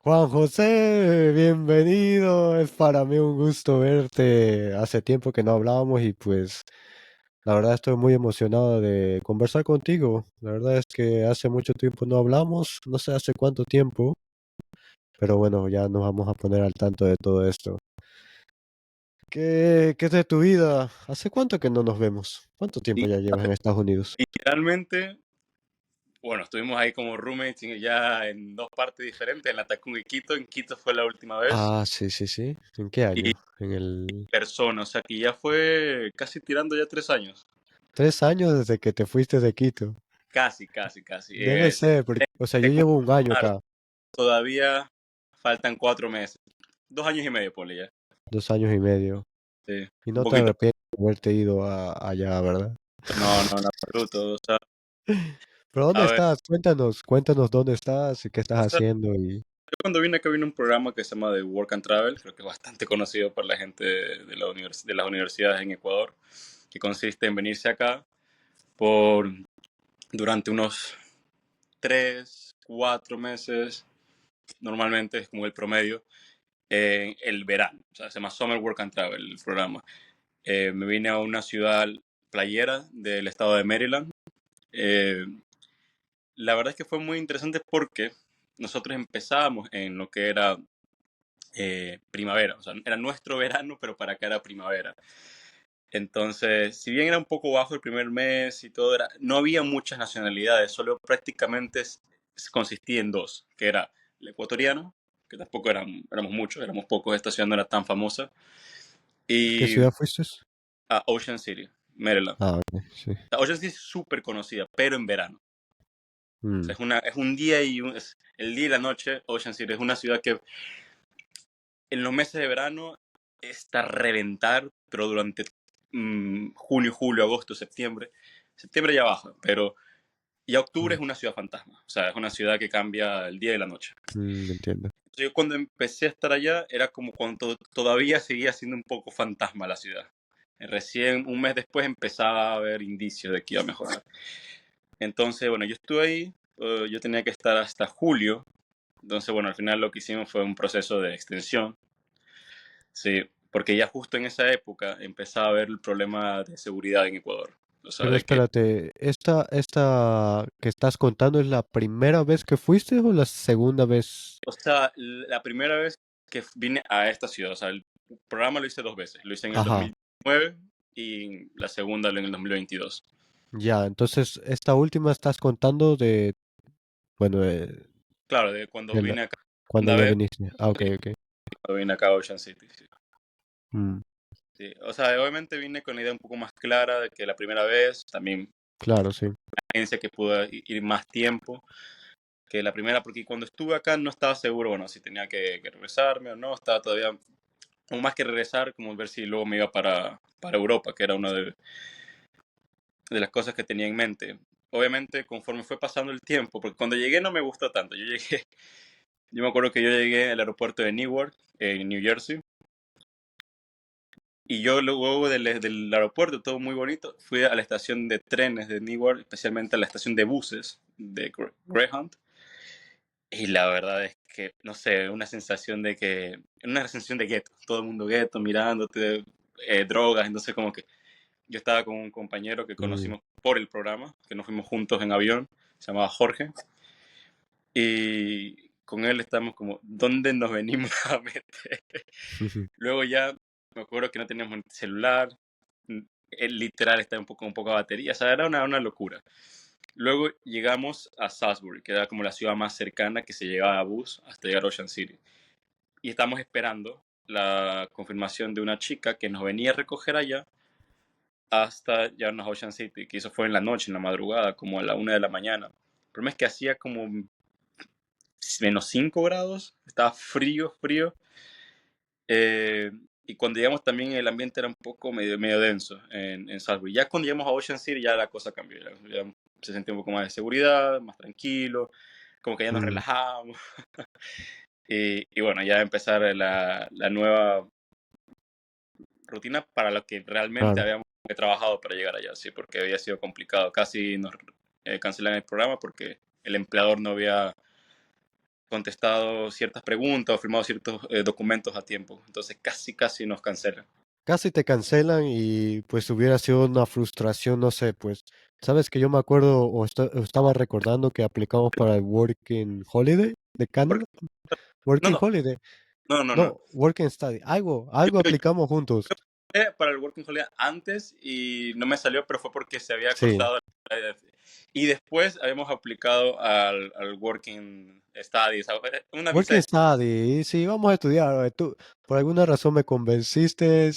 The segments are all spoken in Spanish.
Juan José, bienvenido. Es para mí un gusto verte. Hace tiempo que no hablábamos y pues la verdad estoy muy emocionado de conversar contigo. La verdad es que hace mucho tiempo no hablamos, no sé hace cuánto tiempo, pero bueno, ya nos vamos a poner al tanto de todo esto. ¿Qué es de tu vida? ¿Hace cuánto que no nos vemos? ¿Cuánto tiempo Sí, ya llevas en Estados Unidos? literalmente, bueno, estuvimos ahí como roommates ya en dos partes diferentes, en la Tacunga y Quito. En Quito fue la última vez. Ah, sí, sí, sí. ¿En qué Y año? En el persona, o sea que ya fue casi tirando ya 3 años. 3 años desde que te fuiste de Quito. Casi, casi, casi. Debe ser, porque, o sea, yo Te llevo un año confirmaron, acá. todavía faltan 4 meses. 2 años y medio, ponle ya. 2 años y medio. Sí, Y un no te poquito. arrepientes de haberte ido allá, ¿verdad? No, no, en absoluto. O sea, Pero ¿dónde a ver, estás? Cuéntanos dónde estás y qué estás o sea, haciendo y... yo cuando vine acá vino un programa que se llama The Work and Travel, creo que es bastante conocido por la gente de las universidades en Ecuador, que consiste en venirse acá por durante unos 3, 4 meses, normalmente es como el promedio, en el verano. O sea, se llama Summer Work and Travel el programa. Me vine a una ciudad playera del estado de Maryland. Eh, la verdad es que fue muy interesante porque nosotros empezábamos en lo que era primavera. O sea, era nuestro verano, pero para acá era primavera. Entonces, si bien era un poco bajo el primer mes y todo, no había muchas nacionalidades, solo prácticamente consistía en dos, que era el ecuatoriano, que tampoco éramos muchos, éramos pocos, esta ciudad no era tan famosa, ¿Qué y ciudad fuiste? a Ocean City, Maryland. Ah, ok, sí. Ocean City es súper conocida, pero en verano. O Mm, sea, es un día es el día y la noche. Ocean City es una ciudad que en los meses de verano está a reventar, pero durante junio, julio, agosto, septiembre ya baja, pero ya octubre mm, es una ciudad fantasma, o sea, es una ciudad que cambia el día y la noche. entiendo. Entonces, yo cuando empecé a estar allá era como cuando todavía seguía siendo un poco fantasma la ciudad. Recién un mes después empezaba a haber indicios de que iba a mejorar. Entonces, bueno, yo estuve ahí, yo tenía que estar hasta julio, entonces, bueno, al final lo que hicimos fue un proceso de extensión. Sí, porque ya justo en esa época empezaba a haber el problema de seguridad en Ecuador. O sea, Pero de que, espérate, ¿esta que estás contando es la primera vez que fuiste o la segunda vez? o sea, la primera vez que vine a esta ciudad, o sea, el programa lo hice dos veces. Lo hice en el Ajá, 2019 y la segunda en el 2022. ya, entonces esta última estás contando de, bueno, Claro, de cuando de la- vine acá la cuando segunda ya vez, viniste. Ah, ok, sí, ok. cuando vine acá a Ocean City. Sí. Mm, Sí. O sea, obviamente vine con la idea un poco más clara de que la primera vez, también claro, sí. pensé que pude ir más tiempo que la primera, porque cuando estuve acá no estaba seguro, bueno, si tenía que regresarme o no, estaba todavía, o más que regresar, como ver si luego me iba para Europa, que era una de las cosas que tenía en mente. Obviamente, conforme fue pasando el tiempo, porque cuando llegué no me gustó tanto, yo me acuerdo que yo llegué al aeropuerto de Newark, en New Jersey, y yo luego del aeropuerto, todo muy bonito, fui a la estación de trenes de Newark, especialmente a la estación de buses de Greyhound. Y la verdad es que, no sé, una sensación de gueto, todo el mundo gueto, mirándote, drogas, entonces como que yo estaba con un compañero que Mm. conocimos por el programa, que nos fuimos juntos en avión, se llamaba Jorge, y con él estamos como, ¿dónde nos venimos a meter? Luego ya me acuerdo que no teníamos celular, él literal estaba un poco de batería, o sea, era una locura. Luego llegamos a Salisbury, que era como la ciudad más cercana que se llegaba a bus hasta llegar a Ocean City. Y estamos esperando la confirmación de una chica que nos venía a recoger allá hasta llevarnos a Ocean City, que eso fue en la noche, en la madrugada, como a la 1 de la mañana. El problema es que hacía como -5 grados, estaba frío, frío. eh, y cuando llegamos también el ambiente era un poco medio denso en Salisbury. Ya cuando llegamos a Ocean City ya la cosa cambió, ya se sentía un poco más de seguridad, más tranquilo, como que ya nos Mm, relajamos. Y bueno, ya empezar la nueva rutina para lo que realmente claro. habíamos trabajado para llegar allá, sí, porque había sido complicado. Casi nos cancelan el programa porque el empleador no había contestado ciertas preguntas o firmado ciertos documentos a tiempo. Entonces casi nos cancelan. Casi te cancelan y pues hubiera sido una frustración, no sé, pues, sabes que yo me acuerdo o estaba recordando que aplicamos para el Working Holiday de Canadá. Porque, no, Working no, Holiday, no. no, Working Study, algo Yo aplicamos juntos. para el Working Holiday antes y no me salió, pero fue porque se había Sí, cruzado. Y después habíamos aplicado al Working Study, ¿sabes? Una visa Working de... Study, sí, vamos a estudiar. Tú, por alguna razón me convenciste,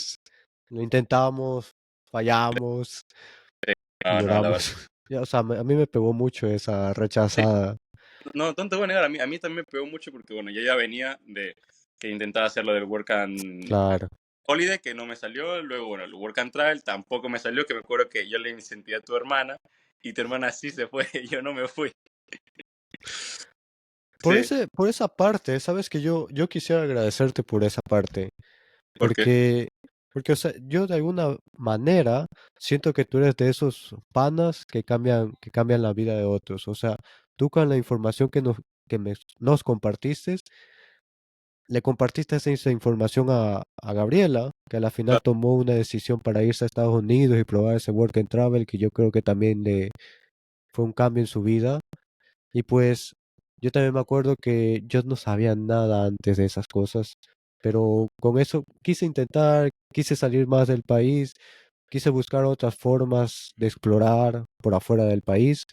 lo intentamos, fallamos y No, la verdad. lloramos. Ya, o sea, a mí me pegó mucho esa Sí, rechazada. no te voy a negar, a mí también me pegó mucho porque, bueno, yo ya venía de que intentaba hacer lo del Work and Claro. Holiday, que no me salió, luego, bueno, el Work and Travel tampoco me salió, que me acuerdo que yo le incentivé a tu hermana y tu hermana sí se fue, y yo no me fui. Sí, Por esa parte, sabes que yo quisiera agradecerte por esa parte, porque, porque, porque, o sea, yo de alguna manera siento que tú eres de esos panas que cambian la vida de otros. O sea, tú con la información nos compartiste, le compartiste esa información a Gabriela, que a la final tomó una decisión para irse a Estados Unidos y probar ese work and travel, que yo creo que también le fue un cambio en su vida. Y pues yo también me acuerdo que yo no sabía nada antes de esas cosas, pero con eso quise intentar, quise salir más del país, quise buscar otras formas de explorar por afuera del país.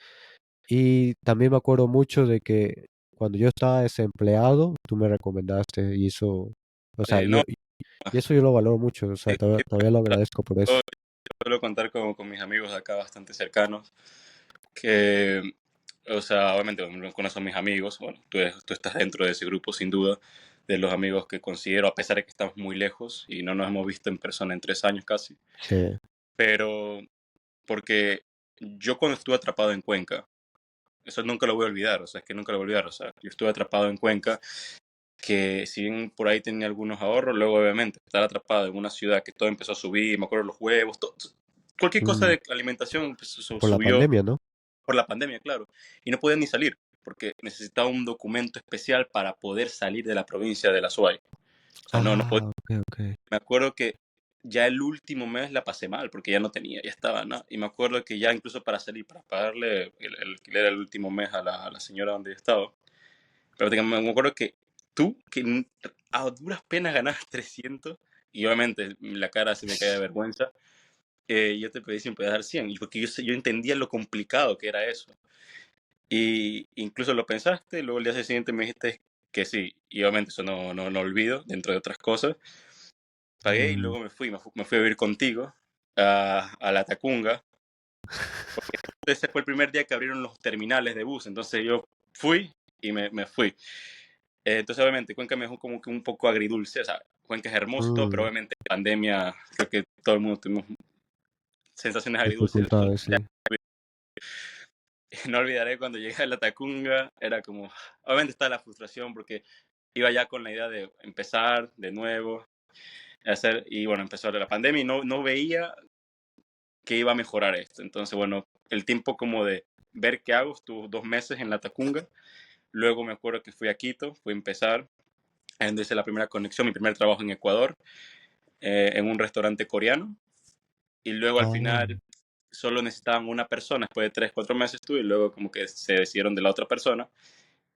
Y también me acuerdo mucho de que cuando yo estaba desempleado, tú me recomendaste y eso, o sea, no, y eso yo lo valoro mucho, o sea, yo todavía lo agradezco por eso. suelo contar con mis amigos de acá bastante cercanos, que, o sea, obviamente no conozco a mis amigos, bueno, tú estás dentro de ese grupo sin duda, de los amigos que considero, a pesar de que estamos muy lejos y no nos hemos visto en persona en 3 años casi, Sí. pero porque yo cuando estuve atrapado en Cuenca, eso nunca lo voy a olvidar, o sea, es que nunca lo voy a olvidar, o sea, yo estuve atrapado en Cuenca, que si bien por ahí tenía algunos ahorros, luego obviamente estar atrapado en una ciudad que todo empezó a subir, me acuerdo los huevos, todo, cualquier cosa Mm, de alimentación pues, por la subió pandemia, ¿no? por la pandemia, claro, y no podía ni salir, porque necesitaba un documento especial para poder salir de la provincia de la Suay. O sea, no podía. Ah, ok, ok. Me acuerdo que ya el último mes la pasé mal, porque ya no tenía, ya estaba, ¿no? Y me acuerdo que ya incluso para salir, para pagarle el alquiler el último mes a la señora donde yo estaba, pero me acuerdo que tú, que a duras penas ganabas 300, y obviamente la cara se me caía de vergüenza, yo te pedí si me podías dar 100, y porque yo entendía lo complicado que era eso. Y incluso lo pensaste, luego el día siguiente me dijiste que sí, y obviamente eso no olvido, dentro de otras cosas. Pagué y Mm, luego me fui a vivir contigo a la Tacunga. Ese fue el primer día que abrieron los terminales de bus, entonces yo fui y me fui. Entonces obviamente Cuenca me dejó como que un poco agridulce, o sea, Cuenca es hermoso y todo, pero mm, obviamente pandemia, creo que todo el mundo tuvimos sensaciones agridulces. dificultades, sí. No olvidaré cuando llegué a la Tacunga, era como, obviamente estaba la frustración porque iba ya con la idea de empezar de nuevo, hacer, y bueno, empezó la pandemia y no veía que iba a mejorar esto. Entonces, bueno, el tiempo como de ver qué hago, estuvo 2 meses en la Tacunga, luego me acuerdo que fui a Quito, fui a empezar, ahí donde hice la primera conexión, mi primer trabajo en Ecuador, en un restaurante coreano, y luego al Ah, final solo necesitaban una persona, después de 3, 4 meses estuve, y luego como que se decidieron de la otra persona,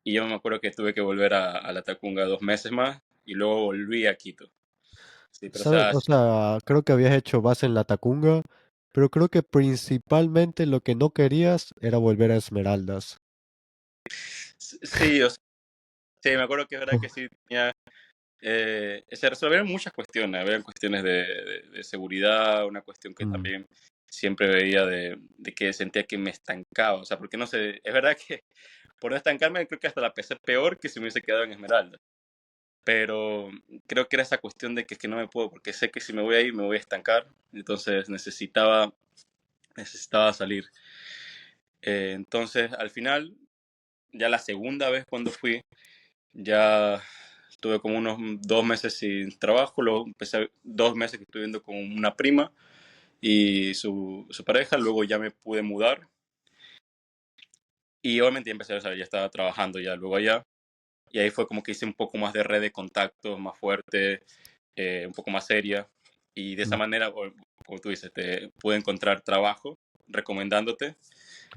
y yo me acuerdo que tuve que volver a la Tacunga 2 meses más, y luego volví a Quito. Sí, pero o ¿sabes? sea, O sea, creo que habías hecho base en la Tacunga, pero creo que principalmente lo que no querías era volver a Esmeraldas. sí, o sea, sí, me acuerdo que es verdad que sí tenía, se resolvieron muchas cuestiones, había cuestiones de seguridad, una cuestión que Mm, también siempre veía de que sentía que me estancaba, o sea, porque no sé, es verdad que por no estancarme creo que hasta la pasé peor que si me hubiese quedado en Esmeralda, pero creo que era esa cuestión de que, es que no me puedo, porque sé que si me voy a ir me voy a estancar, entonces necesitaba salir. Entonces, al final, ya la segunda vez cuando fui, ya estuve como unos 2 meses sin trabajo, luego empecé 2 meses que estuve viviendo con una prima y su pareja, luego ya me pude mudar y obviamente ya empecé, o sea, ya estaba trabajando ya luego allá y ahí fue como que hice un poco más de red de contactos más fuerte, un poco más seria, y de esa Mm. manera, como tú dices, te pude encontrar trabajo recomendándote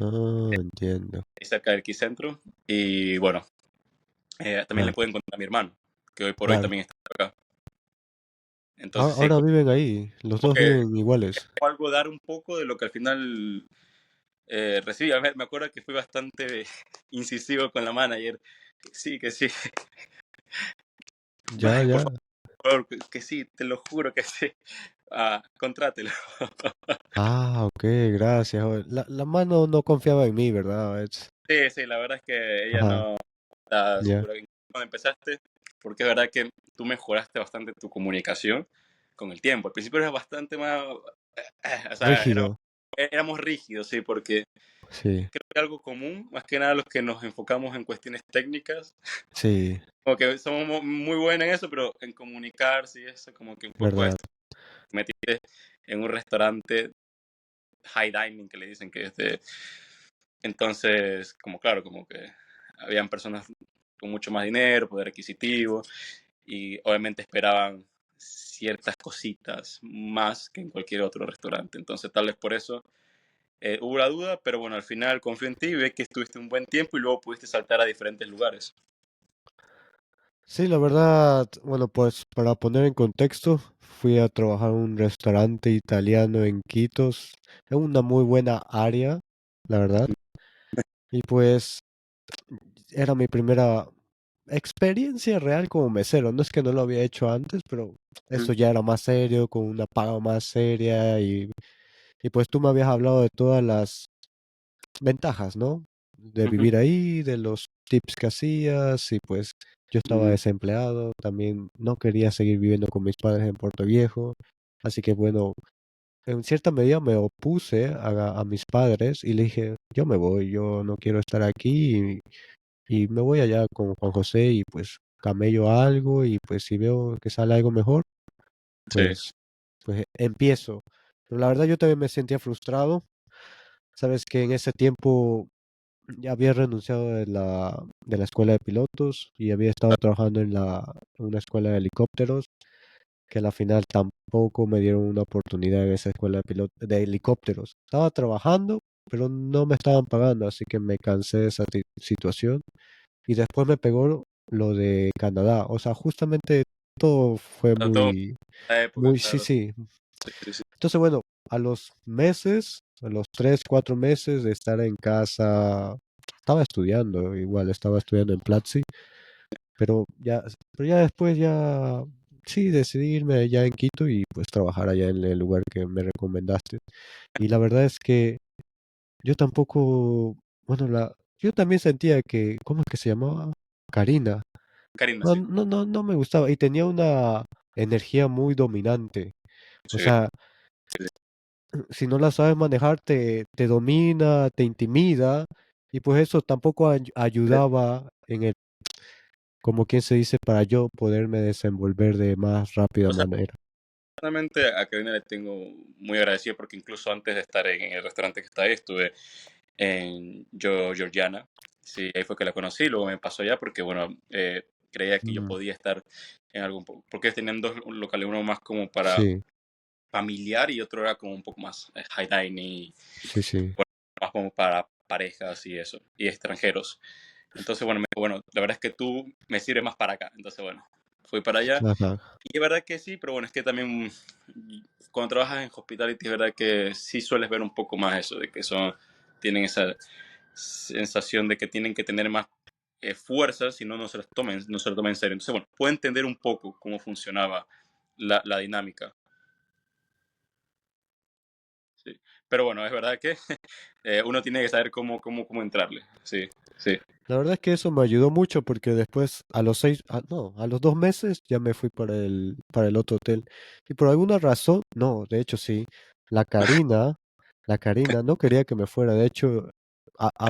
Ah, entiendo. ahí cerca del Quicentro, y bueno, también le Claro, pude encontrar a mi hermano, que hoy por hoy claro. también está acá. Entonces sí, Ahora viven ahí, los como dos que viven iguales. algo dar un poco de lo que al final recibí. A ver, me acuerdo que fui bastante incisivo con la manager. Que sí, Ya, por ya. favor, que sí, te lo juro que sí. Contrátelo. Ah, ok, gracias. La mano no confiaba en mí, ¿verdad? Sí, sí, la verdad es que ella Ajá, no está ya. segura cuando empezaste, porque es verdad que tú mejoraste bastante tu comunicación con el tiempo. Al principio eras bastante más, o sea, Rígido. éramos rígidos, sí, porque Sí, creo que algo común, más que nada los que nos enfocamos en cuestiones técnicas, sí, como que somos muy buenos en eso, pero en comunicarse y eso, como que un poco verdad. esto. Metiste en un restaurante high dining, que le dicen que es de... Entonces, como claro, como que habían personas con mucho más dinero, poder adquisitivo, y obviamente esperaban ciertas cositas más que en cualquier otro restaurante. Entonces, tal vez por eso hubo la duda, pero bueno, al final confío en ti, ve que estuviste un buen tiempo y luego pudiste saltar a diferentes lugares. Sí, la verdad, bueno, pues para poner en contexto, fui a trabajar en un restaurante italiano en Quitos, en una muy buena área, la verdad. Y pues era mi primera experiencia real como mesero. No es que no lo había hecho antes, pero Ujú, esto ya era más serio, con una paga más seria y pues tú me habías hablado de todas las ventajas, ¿no? De ujú, vivir ahí, de los tips que hacías y pues yo estaba ujú. desempleado, también no quería seguir viviendo con mis padres en Puerto Viejo, así que bueno, en cierta medida me opuse a mis padres y le dije, yo me voy, yo no quiero estar aquí y me voy allá con Juan José y pues camello algo y pues si veo que sale algo mejor, Sí, pues, pues empiezo. Pero la verdad yo también me sentía frustrado. Sabes que en ese tiempo ya había renunciado de la escuela de pilotos y había estado trabajando en una escuela de helicópteros, que a la final tampoco me dieron una oportunidad en esa escuela de helicópteros. Estaba trabajando, pero no me estaban pagando, así que me cansé de esa situación. Y después me pegó lo de Canadá. O sea, justamente todo fue a toda la época, muy, sí, claro. sí. Sí, sí, sí. Entonces, bueno, a los meses, a los 3, 4 meses de estar en casa, estaba estudiando, igual estaba estudiando en Platzi, pero ya después ya, sí, decidí irme ya en Quito y pues trabajar allá en el lugar que me recomendaste. Y la verdad es que yo tampoco, bueno, yo también sentía que, ¿cómo es que se llamaba? Karina. Karina, No, sí. no, no, no me gustaba y tenía una energía muy dominante. O Sí, sea, si no la sabes manejar, te domina, te intimida, y pues eso tampoco ayudaba como quien se dice, para yo poderme desenvolver de más rápida o sea, manera. realmente a Karina le tengo muy agradecido porque incluso antes de estar en el restaurante que está ahí, estuve en Georgiana. Sí, ahí fue que la conocí, luego me pasó allá porque, bueno, creía que yo Mm, podía estar en algún... Porque tenían dos locales, uno más como para sí, familiar y otro era como un poco más high dining, sí, sí. más como para parejas y eso, y extranjeros. Entonces, bueno, bueno, la verdad es que tú me sirves más para acá. Entonces, bueno, fui para allá. Ajá. Y es verdad que sí, pero bueno, es que también cuando trabajas en hospitality es verdad que sí sueles ver un poco más eso, de que son, tienen esa sensación de que tienen que tener más fuerza, si no, no se lo tomen en serio. Entonces, bueno, puedo entender un poco cómo funcionaba la dinámica. Sí. Pero bueno, es verdad que uno tiene que saber cómo entrarle. Sí, sí. La verdad es que eso me ayudó mucho porque después, no, a los 2 meses ya me fui para el otro hotel. Y por alguna razón, no, de hecho sí, la Karina, la Karina no quería que me fuera. De hecho,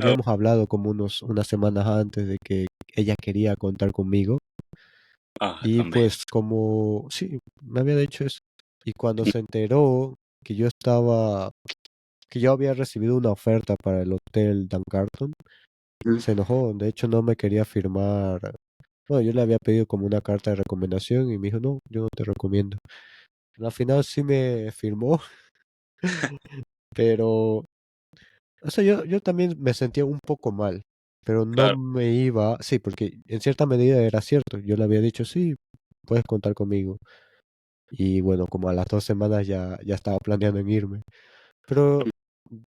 Oh, habíamos hablado como unas semanas antes de que ella quería contar conmigo. Y tan bello. pues como, sí, me había dicho eso. Y cuando se enteró que que yo había recibido una oferta para el hotel Dan Carton, se enojó. De hecho, no me quería firmar. Bueno, yo le había pedido como una carta de recomendación y me dijo, no, yo no te recomiendo. Al final sí me firmó, pero, o sea, yo también me sentía un poco mal, pero no Claro, me iba, sí, porque en cierta medida era cierto, yo le había dicho, sí, puedes contar conmigo. Y bueno, como a las 2 semanas ya estaba planeando en irme. Pero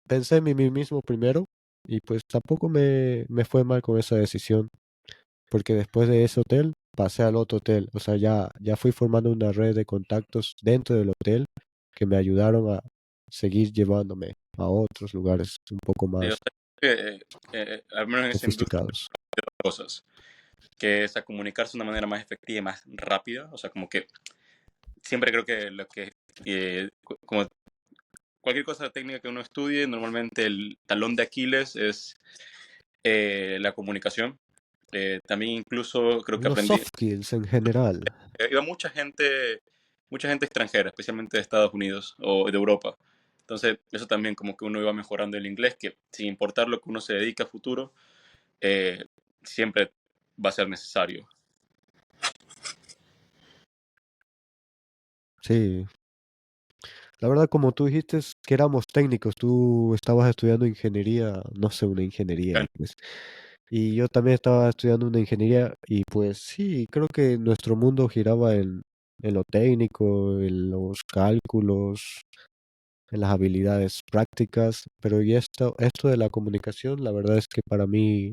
pensé en mí mismo primero y pues tampoco me fue mal con esa decisión, porque después de ese hotel pasé al otro hotel, o sea, ya fui formando una red de contactos dentro del hotel que me ayudaron a seguir llevándome a otros lugares un poco sí, más o sea, que, al menos en esa industria, sofisticados. cosas, que es a comunicarse de una manera más efectiva y más rápida, o sea, como que siempre creo que lo que, como cualquier cosa técnica que uno estudie, normalmente el talón de Aquiles es la comunicación. También incluso creo que Los aprendí, soft skills en general. iba mucha gente extranjera, especialmente de Estados Unidos o de Europa. Entonces, eso también como que uno iba mejorando el inglés, que sin importar lo que uno se dedica a futuro, eh, siempre va a ser necesario. Sí, la verdad, como tú dijiste que éramos técnicos, tú estabas estudiando ingeniería, no sé, una ingeniería, Bueno, pues. Y yo también estaba estudiando una ingeniería y pues sí, creo que nuestro mundo giraba en lo técnico, en los cálculos, en las habilidades prácticas, pero y esto de la comunicación, la verdad es que para mí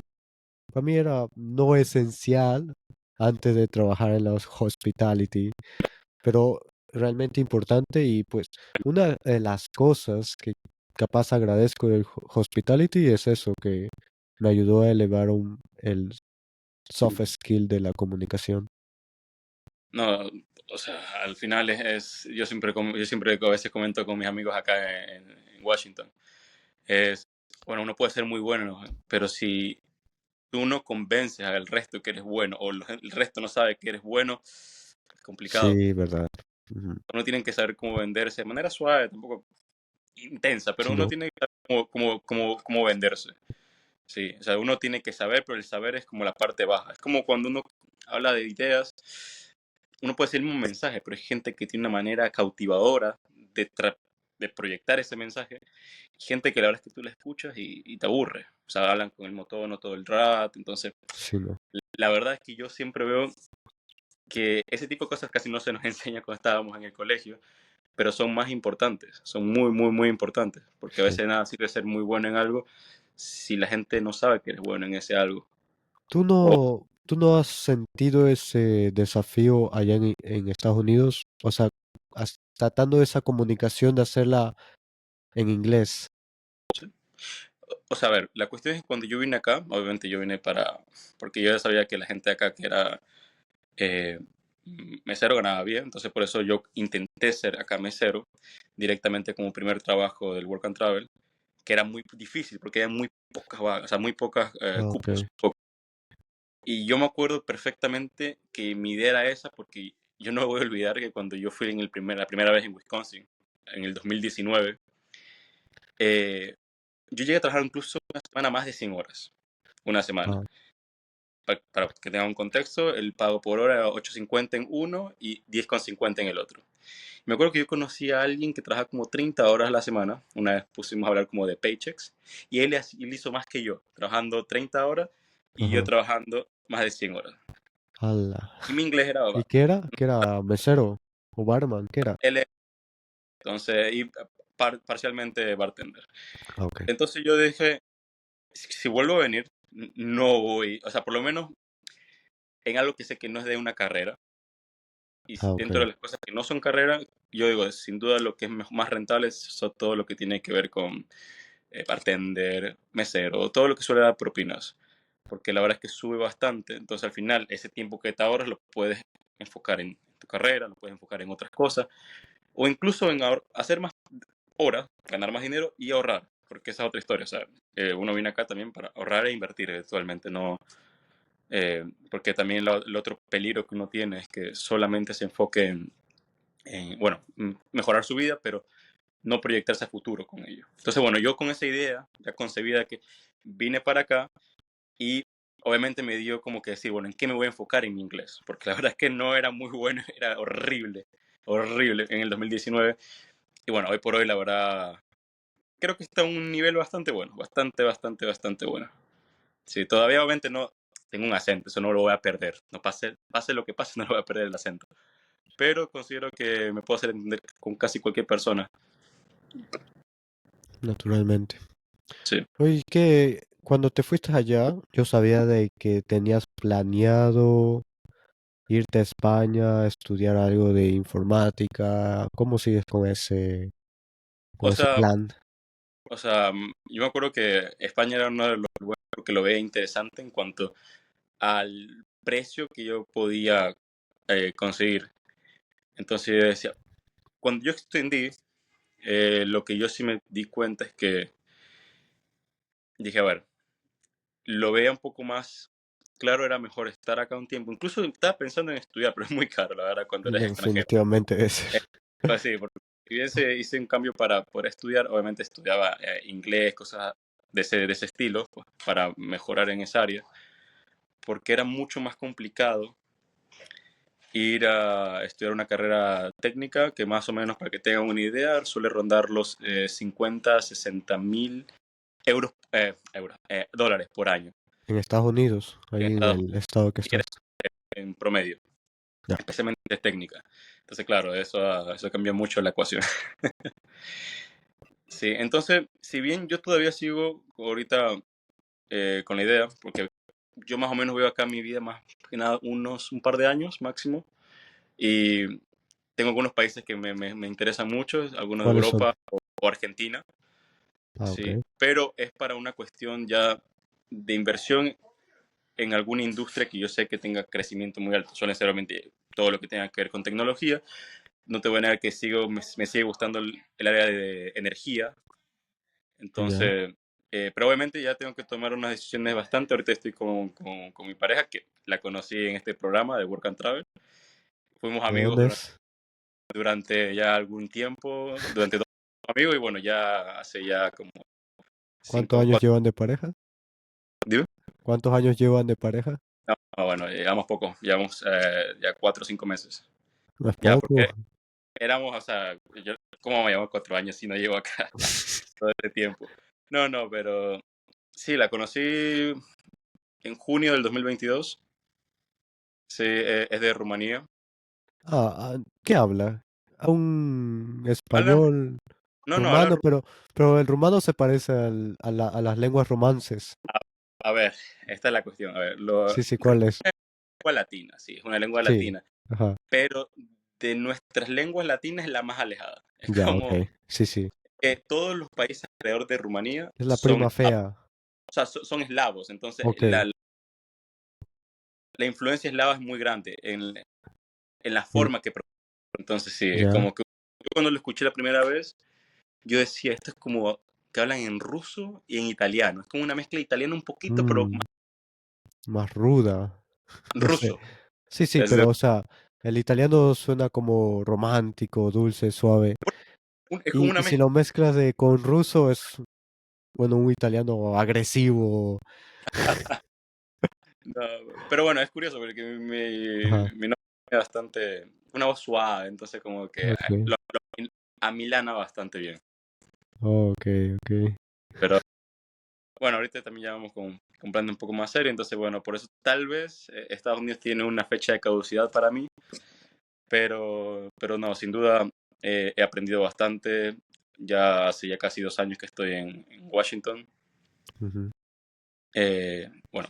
era no esencial antes de trabajar en la hospitality, pero realmente importante y pues una de las cosas que capaz agradezco del hospitality es eso, que me ayudó a elevar el soft skill de la comunicación. no, o sea, al final yo siempre a veces comento con mis amigos acá en Washington, es, bueno, uno puede ser muy bueno, ¿no? Pero si tú no convences al resto que eres bueno o el resto no sabe que eres bueno, es complicado. Sí, verdad. Ujú. Uno tiene que saber cómo venderse de manera suave, tampoco intensa, pero Sí, uno no, tiene que saber cómo venderse. Sí, o sea, uno tiene que saber, pero el saber es como la parte baja. Es como cuando uno habla de ideas, uno puede decir el mismo mensaje, pero hay gente que tiene una manera cautivadora de proyectar ese mensaje. Gente que la verdad es que tú la escuchas y te aburre. O sea, hablan con el motono todo el rato. Entonces, sí, no. la verdad es que yo siempre veo que ese tipo de cosas casi no se nos enseña cuando estábamos en el colegio, pero son más importantes, son muy, muy, muy importantes, porque a Sí. veces nada sirve ser muy bueno en algo si la gente no sabe que eres bueno en ese algo. O, Tú no has sentido ese desafío allá en Estados Unidos? O sea, tratando esa comunicación de hacerla en inglés. o sea, a ver, la cuestión es que cuando yo vine acá, obviamente yo vine porque yo ya sabía que la gente acá que era eh, mesero ganaba bien, entonces por eso yo intenté ser acá mesero directamente como primer trabajo del Work and Travel, que era muy difícil porque hay muy pocas vagas, o sea, muy pocas Ah, ok. cupos. Y yo me acuerdo perfectamente que mi idea era esa porque yo no voy a olvidar que cuando yo fui la primera vez en Wisconsin, en el 2019, eh, yo llegué a trabajar incluso una semana más de 100 horas, una semana. Ah, Para que tengan un contexto, el pago por hora era 8.50 en uno y 10.50 en el otro. Me acuerdo que yo conocí a alguien que trabaja como 30 horas a la semana. Una vez pusimos a hablar como de paychecks. Y él hizo más que yo, trabajando 30 horas y yo ajá. trabajando más de 100 horas. Ala. Y mi inglés era, ¿Y qué era? ¿Qué era mesero o barman? ¿Qué era? él entonces, y parcialmente bartender. Ah, ok. Entonces yo dije, si vuelvo a venir, no voy, o sea, por lo menos en algo que sé que no es de una carrera, y Ah, ok. dentro de las cosas que no son carrera, yo digo, sin duda lo que es más rentable es todo lo que tiene que ver con bartender, mesero, todo lo que suele dar propinas, porque la verdad es que sube bastante, entonces al final ese tiempo que te ahorras lo puedes enfocar en tu carrera, lo puedes enfocar en otras cosas, o incluso en hacer más horas, ganar más dinero y ahorrar, porque esa es otra historia, o sea, uno viene acá también para ahorrar e invertir eventualmente, no, porque también el otro peligro que uno tiene es que solamente se enfoque bueno, mejorar su vida, pero no proyectarse a futuro con ello. Entonces, bueno, yo con esa idea ya concebida que vine para acá y obviamente me dio como que decir, bueno, ¿en qué me voy a enfocar en mi inglés? Porque la verdad es que no era muy bueno, era horrible, horrible en el 2019. Y bueno, hoy por hoy, la verdad, creo que está a un nivel bastante bueno, bastante, bastante, bastante bueno. Sí, todavía obviamente no tengo un acento, eso no lo voy a perder. No pase lo que pase, no lo voy a perder el acento. Pero considero que me puedo hacer entender con casi cualquier persona. Naturalmente. Sí. Oye, que cuando te fuiste allá, yo sabía de que tenías planeado irte a España a estudiar algo de informática. ¿Cómo sigues O con ese sea, plan? yo me acuerdo que España era uno de los lugares que lo veía interesante en cuanto al precio que yo podía conseguir. Entonces yo decía, cuando yo extendí, lo que yo sí me di cuenta es que dije, a ver, lo veía un poco más claro, era mejor estar acá un tiempo. Incluso estaba pensando en estudiar, pero es muy caro, la verdad, cuando eres extranjero. Definitivamente es. Pues sí, porque si bien hice un cambio para poder estudiar, obviamente estudiaba inglés, cosas de ese estilo, pues, para mejorar en esa área, porque era mucho más complicado ir a estudiar una carrera técnica que más o menos, para que tengan una idea, suele rondar los 50, 60 mil dólares por año En Estados Unidos, en ahí en Estados el estado que estás. Unidos en promedio, Ya. especialmente de técnica. Entonces, claro, eso cambia mucho la ecuación. Sí, entonces, si bien yo todavía sigo ahorita con la idea, porque yo más o menos veo acá mi vida más que nada un par de años máximo, y tengo algunos países que me interesan mucho, algunos de ¿Cuáles son? Europa o Argentina, Ah, sí, ok. pero es para una cuestión ya de inversión en alguna industria que yo sé que tenga crecimiento muy alto. Suelen ser obviamente todo lo que tenga que ver con tecnología. No te voy a negar que me sigue gustando el área de energía. Ya. Entonces, pero obviamente ya tengo que tomar unas decisiones bastante. Ahorita estoy con mi pareja, que la conocí en este programa de Work and Travel. Fuimos ¿De amigos dónde es? durante ya algún tiempo, durante 2 amigos, y bueno, ya hace ya como ¿Cuántos cinco, años cuatro, llevan de pareja? ¿dime? ¿Cuántos años llevan de pareja? No, no, bueno, llevamos poco, llevamos ya 4 o 5 meses. No es Ya, porque poco. éramos, o sea, ¿cómo me llevo 4 años si no llevo acá todo este tiempo? No, no, pero sí, la conocí en junio del 2022. Sí, es de Rumanía. ¿Qué habla? A un Habla, español no, no, habla, rumano, pero el rumano se parece a las lenguas romances. a ver, esta es la cuestión. A ver, Sí, sí, rumano ¿cuál es? es lengua latina, sí, es una lengua Sí, latina, ajá, pero de nuestras lenguas latinas es la más alejada. Es ya, ok. como Sí, sí. que todos los países alrededor de Rumanía Es la son prima eslavos, fea. o sea, son eslavos, entonces Ok. la influencia eslava es muy grande en la Mm, forma que. Entonces, sí, ya. como que yo cuando lo escuché la primera vez, yo decía, esto es como que hablan en ruso y en italiano. Es como una mezcla de italiano un poquito, pero Mm, más ruda. No sé. ruso. Sí, sí, Es, pero o sea, el italiano suena como romántico, dulce, suave. es como una Y si mezcla. lo mezclas con ruso es, bueno, un italiano agresivo. No, pero bueno, es curioso porque Ajá. mi novia tiene bastante, una voz suave, entonces como que Ok. lo amilana bastante bien. Ok, ok. Pero bueno, ahorita también ya vamos con plan un poco más serio, entonces bueno, por eso tal vez Estados Unidos tiene una fecha de caducidad para mí, pero no, sin duda he aprendido bastante. Ya hace ya casi 2 años que estoy en Washington. Ujú. Bueno,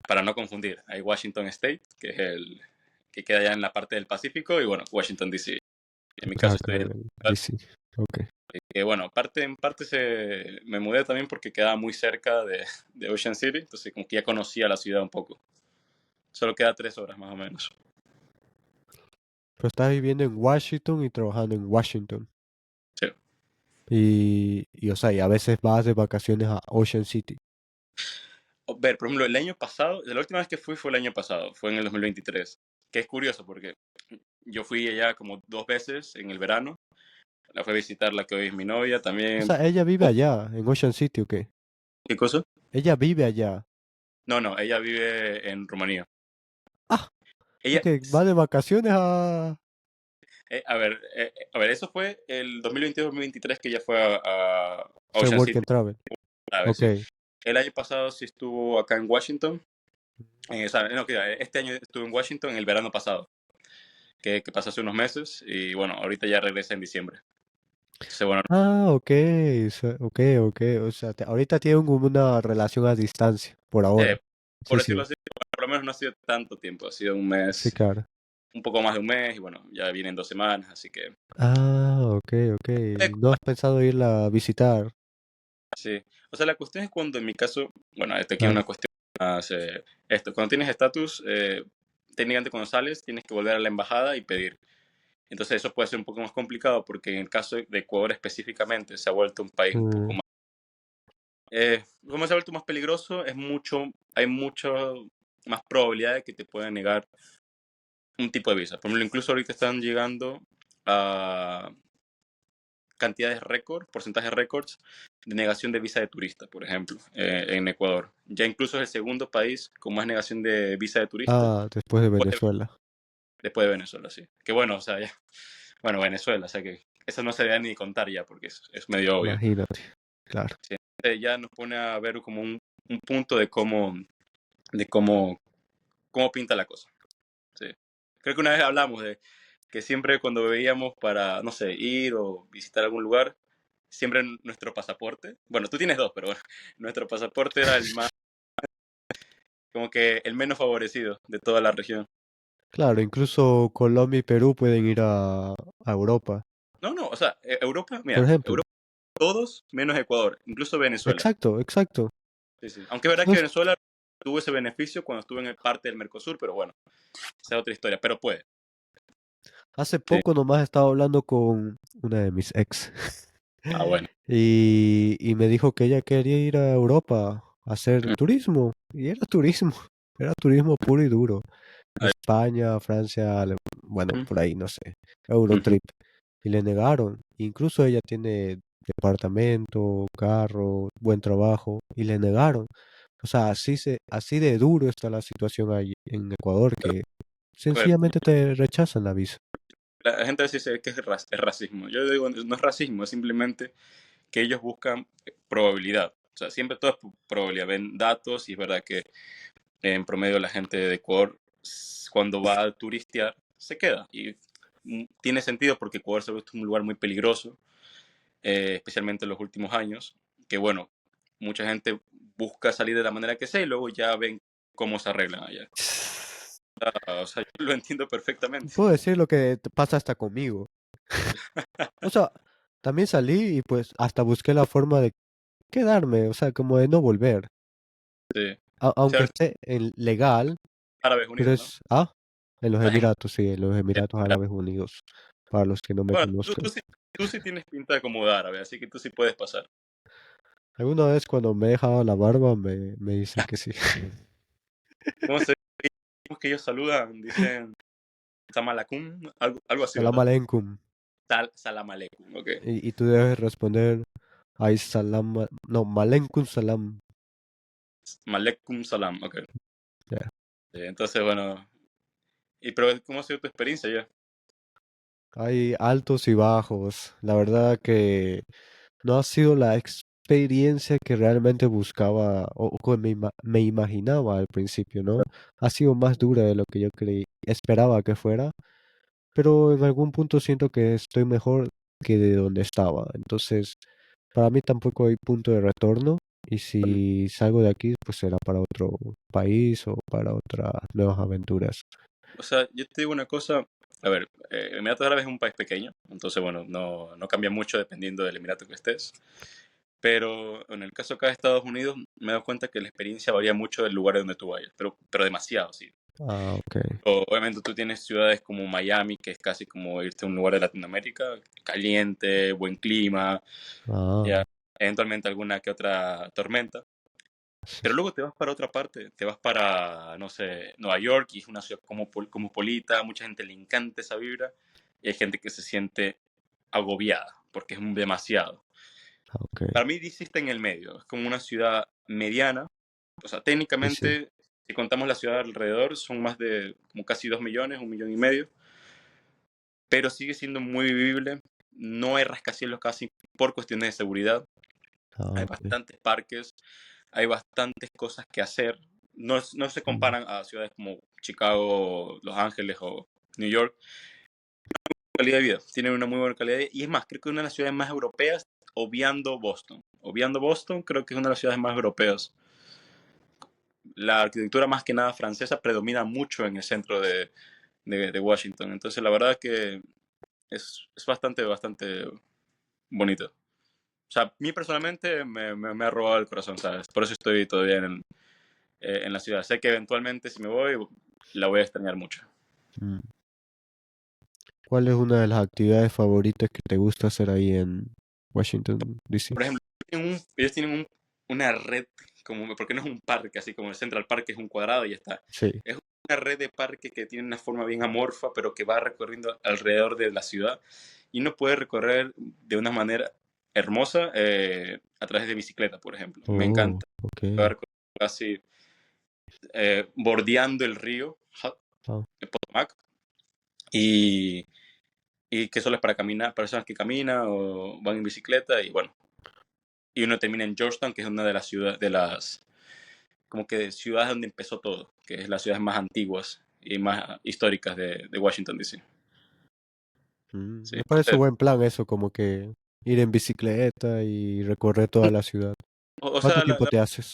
para no confundir, hay Washington State, que es el que queda allá en la parte del Pacífico, y bueno, Washington DC. En mi Estás caso acá estoy en en DC. Ok. que bueno, en parte me mudé también porque quedaba muy cerca de Ocean City, entonces como que ya conocía la ciudad un poco. Solo queda 3 horas más o menos. Pero estás viviendo en Washington y trabajando en Washington. Sí. O sea, y a veces vas de vacaciones a Ocean City. Ver, por ejemplo, el año pasado, la última vez que fue el año pasado, fue en el 2023, que es curioso porque yo fui allá como 2 veces en el verano. La fui a visitar la que hoy es mi novia O también. sea, ella vive allá, en Ocean City, ¿o qué? ¿Qué cosa? Ella vive allá. No, ella vive en Rumanía. Ah, Ella, ok, va de vacaciones a ver, eso fue el 2022-2023 que ella fue a hacer Ocean work City, and travel. a ver, Ok. sí. El año pasado sí estuvo acá en Washington. O sea, no, este año estuvo en Washington el verano pasado, que pasó hace unos meses. Y bueno, ahorita ya regresa en diciembre. Entonces, bueno, Ok, ok, ok. O sea, ahorita tienen como una relación a distancia, por ahora. eh, por Sí, decirlo sí, así, por lo menos no ha sido tanto tiempo. Ha sido un sí, mes, claro. un poco más de un mes. Y bueno, ya vienen 2 semanas. Así que, Ok, ok. eh, ¿No has pensado irla a visitar? sí. O sea, la cuestión es cuando en mi caso, bueno, esta aquí es Claro. una cuestión más, esto, cuando tienes estatus, técnicamente cuando sales tienes que volver a la embajada y pedir. Entonces eso puede ser un poco más complicado porque en el caso de Ecuador específicamente se ha vuelto un país un poco Mm, más, como se ha vuelto más peligroso, hay mucho más probabilidad de que te puedan negar un tipo de visa. Por ejemplo, incluso ahorita están llegando a cantidades récord, porcentajes récords de negación de visa de turista, por ejemplo, en Ecuador. Ya incluso es el segundo país con más negación de visa de turista después de después de, Venezuela. después de Venezuela, sí. Que bueno, o sea, ya, bueno, Venezuela, o sea que eso no se debe ni contar ya porque es medio obvio. Imagínate. Claro. Sí. Ya nos pone a ver como un punto de cómo pinta la cosa. Sí. Creo que una vez hablamos de que siempre cuando veíamos para, no sé, ir o visitar algún lugar, siempre nuestro pasaporte, bueno, tú tienes dos, pero bueno, nuestro pasaporte era el más, como que el menos favorecido de toda la región. Claro, incluso Colombia y Perú pueden ir a Europa, No, o sea, Europa, por mira, ejemplo. Europa todos menos Ecuador, incluso Venezuela. Exacto, exacto. Sí, sí. Aunque es verdad No que es- Venezuela tuvo ese beneficio cuando estuvo en el parte del Mercosur, pero bueno, esa es otra historia, pero puede. Hace Sí. poco nomás estaba hablando con una de mis ex Ah, bueno. y me dijo que ella quería ir a Europa a hacer Mm, turismo. Y era turismo puro y duro. ahí. España, Francia, bueno, Mm, por ahí, no sé, ujú. Eurotrip. Y le negaron. Incluso ella tiene departamento, carro, buen trabajo, y le negaron. O sea, así de duro está la situación allí en Ecuador que A ver, sencillamente te rechazan la visa. la gente a veces dice que es racismo. Yo digo, no es racismo, es simplemente que ellos buscan probabilidad. O sea, siempre todo es probabilidad. Ven datos y es verdad que en promedio la gente de Ecuador, cuando va a turistear, se queda. Y tiene sentido porque Ecuador se ha vuelto un lugar muy peligroso, especialmente en los últimos años, que bueno, mucha gente busca salir de la manera que sea y luego ya ven cómo se arreglan allá. O sea, yo lo entiendo perfectamente. Puedo decir lo que pasa hasta conmigo. O sea, también salí y pues hasta busqué la forma de quedarme, o sea, como de no volver. Sí. Sí, Aunque ahora esté en legal, Árabes pero Unidos, ¿no? en los Estás en Emiratos, sí, en los Emiratos Árabes Unidos, para los que no me Bueno, conozcan. tú sí tienes pinta de como de árabe, así que tú sí puedes pasar. Alguna vez cuando me he dejado la barba me dicen que sí. ¿Cómo se cómo es que ellos saludan? Dicen Samalacum, algo así, Salam ¿verdad? aleikum. Salam aleikum, ok. Y tú debes responder, ay salam, no, malenkum salam. Malekum salam, ok. Ya. Entonces, bueno, pero ¿cómo ha sido tu experiencia ya? Hay altos y bajos. La verdad que no ha sido la experiencia que realmente buscaba o que me imaginaba al principio, ¿no? Ha sido más dura de lo que yo esperaba que fuera, pero en algún punto siento que estoy mejor que de donde estaba. Entonces, para mí tampoco hay punto de retorno y si salgo de aquí, pues será para otro país o para otras nuevas aventuras. O sea, yo te digo una cosa, a ver, Emiratos Árabes es un país pequeño, entonces, bueno, no cambia mucho dependiendo del Emirato que estés. Pero en el caso acá de Estados Unidos, me he dado cuenta que la experiencia varía mucho del lugar donde tú vayas, pero demasiado, sí. Ok. Obviamente tú tienes ciudades como Miami, que es casi como irte a un lugar de Latinoamérica, caliente, buen clima, ya, Ah, eventualmente alguna que otra tormenta. Pero luego te vas para otra parte, te vas para, no sé, Nueva York, y es una ciudad como cosmopolita, mucha gente le encanta esa vibra, y hay gente que se siente agobiada, porque es demasiado. ok. Para mí DC está en el medio, es como una ciudad mediana, O sea, Sí, sí. técnicamente, si contamos la ciudad alrededor, son más de como casi 2 millones, 1,5 millones, pero sigue siendo muy vivible. No hay rascacielos casi por cuestiones de seguridad. Ah, Hay ok. bastantes parques, hay bastantes cosas que hacer. No se Mm, comparan a ciudades como Chicago, Los Ángeles o New York. Calidad de vida, tienen una muy buena calidad de vida. Y es más, creo que una de las ciudades más europeas, obviando Boston. Obviando Boston, creo que es una de las ciudades más europeas. La arquitectura más que nada francesa predomina mucho en el centro de Washington. Entonces, la verdad que es bastante, bastante bonito. O sea, a mí personalmente me ha robado el corazón, ¿sabes? Por eso estoy todavía en la ciudad. Sé que eventualmente si me voy, la voy a extrañar mucho. mm. ¿Cuál es una de las actividades favoritas que te gusta hacer ahí en Washington, D.C.? Por ejemplo, ellos tienen una red, como, porque no es un parque, así como el Central Park es un cuadrado y ya está. Sí. Es una red de parques que tiene una forma bien amorfa, pero que va recorriendo alrededor de la ciudad. Y uno puede recorrer de una manera hermosa a través de bicicleta, por ejemplo. Me Oh, encanta. ok. Puedo recorrer casi bordeando el río Ah, de Potomac y, y que solo es para caminar, personas que caminan o van en bicicleta y bueno, y uno termina en Georgetown, que es una de las ciudades, de las, como que ciudades donde empezó todo, que es las ciudades más antiguas y más históricas de Washington, D.C. Sí, me parece o buen plan eso, como que ir en bicicleta y recorrer toda la ciudad. o ¿Cuánto sea, tiempo te haces?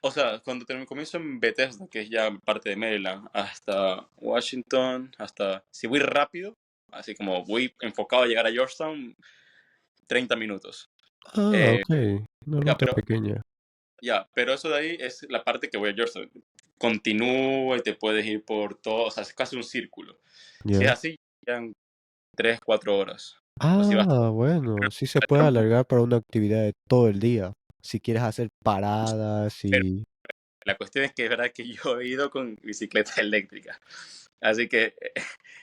o sea, cuando comienzo en Bethesda, que es ya parte de Maryland, hasta Washington, hasta, si voy rápido, así como voy enfocado a llegar a Georgetown, 30 minutos. Ah, Eh, ok. Una ya, ruta pero, pequeña. ya, pero eso de ahí es la parte que voy a Georgetown. Continúa y te puedes ir por todo, o sea, es casi un círculo. Si es Ya. así, ya 3, 4 horas. O si vas Ah, bueno, sí se puede a alargar para una actividad de todo el día. Si quieres hacer paradas pero y... la cuestión es que es verdad que yo he ido con bicicleta eléctrica. Así que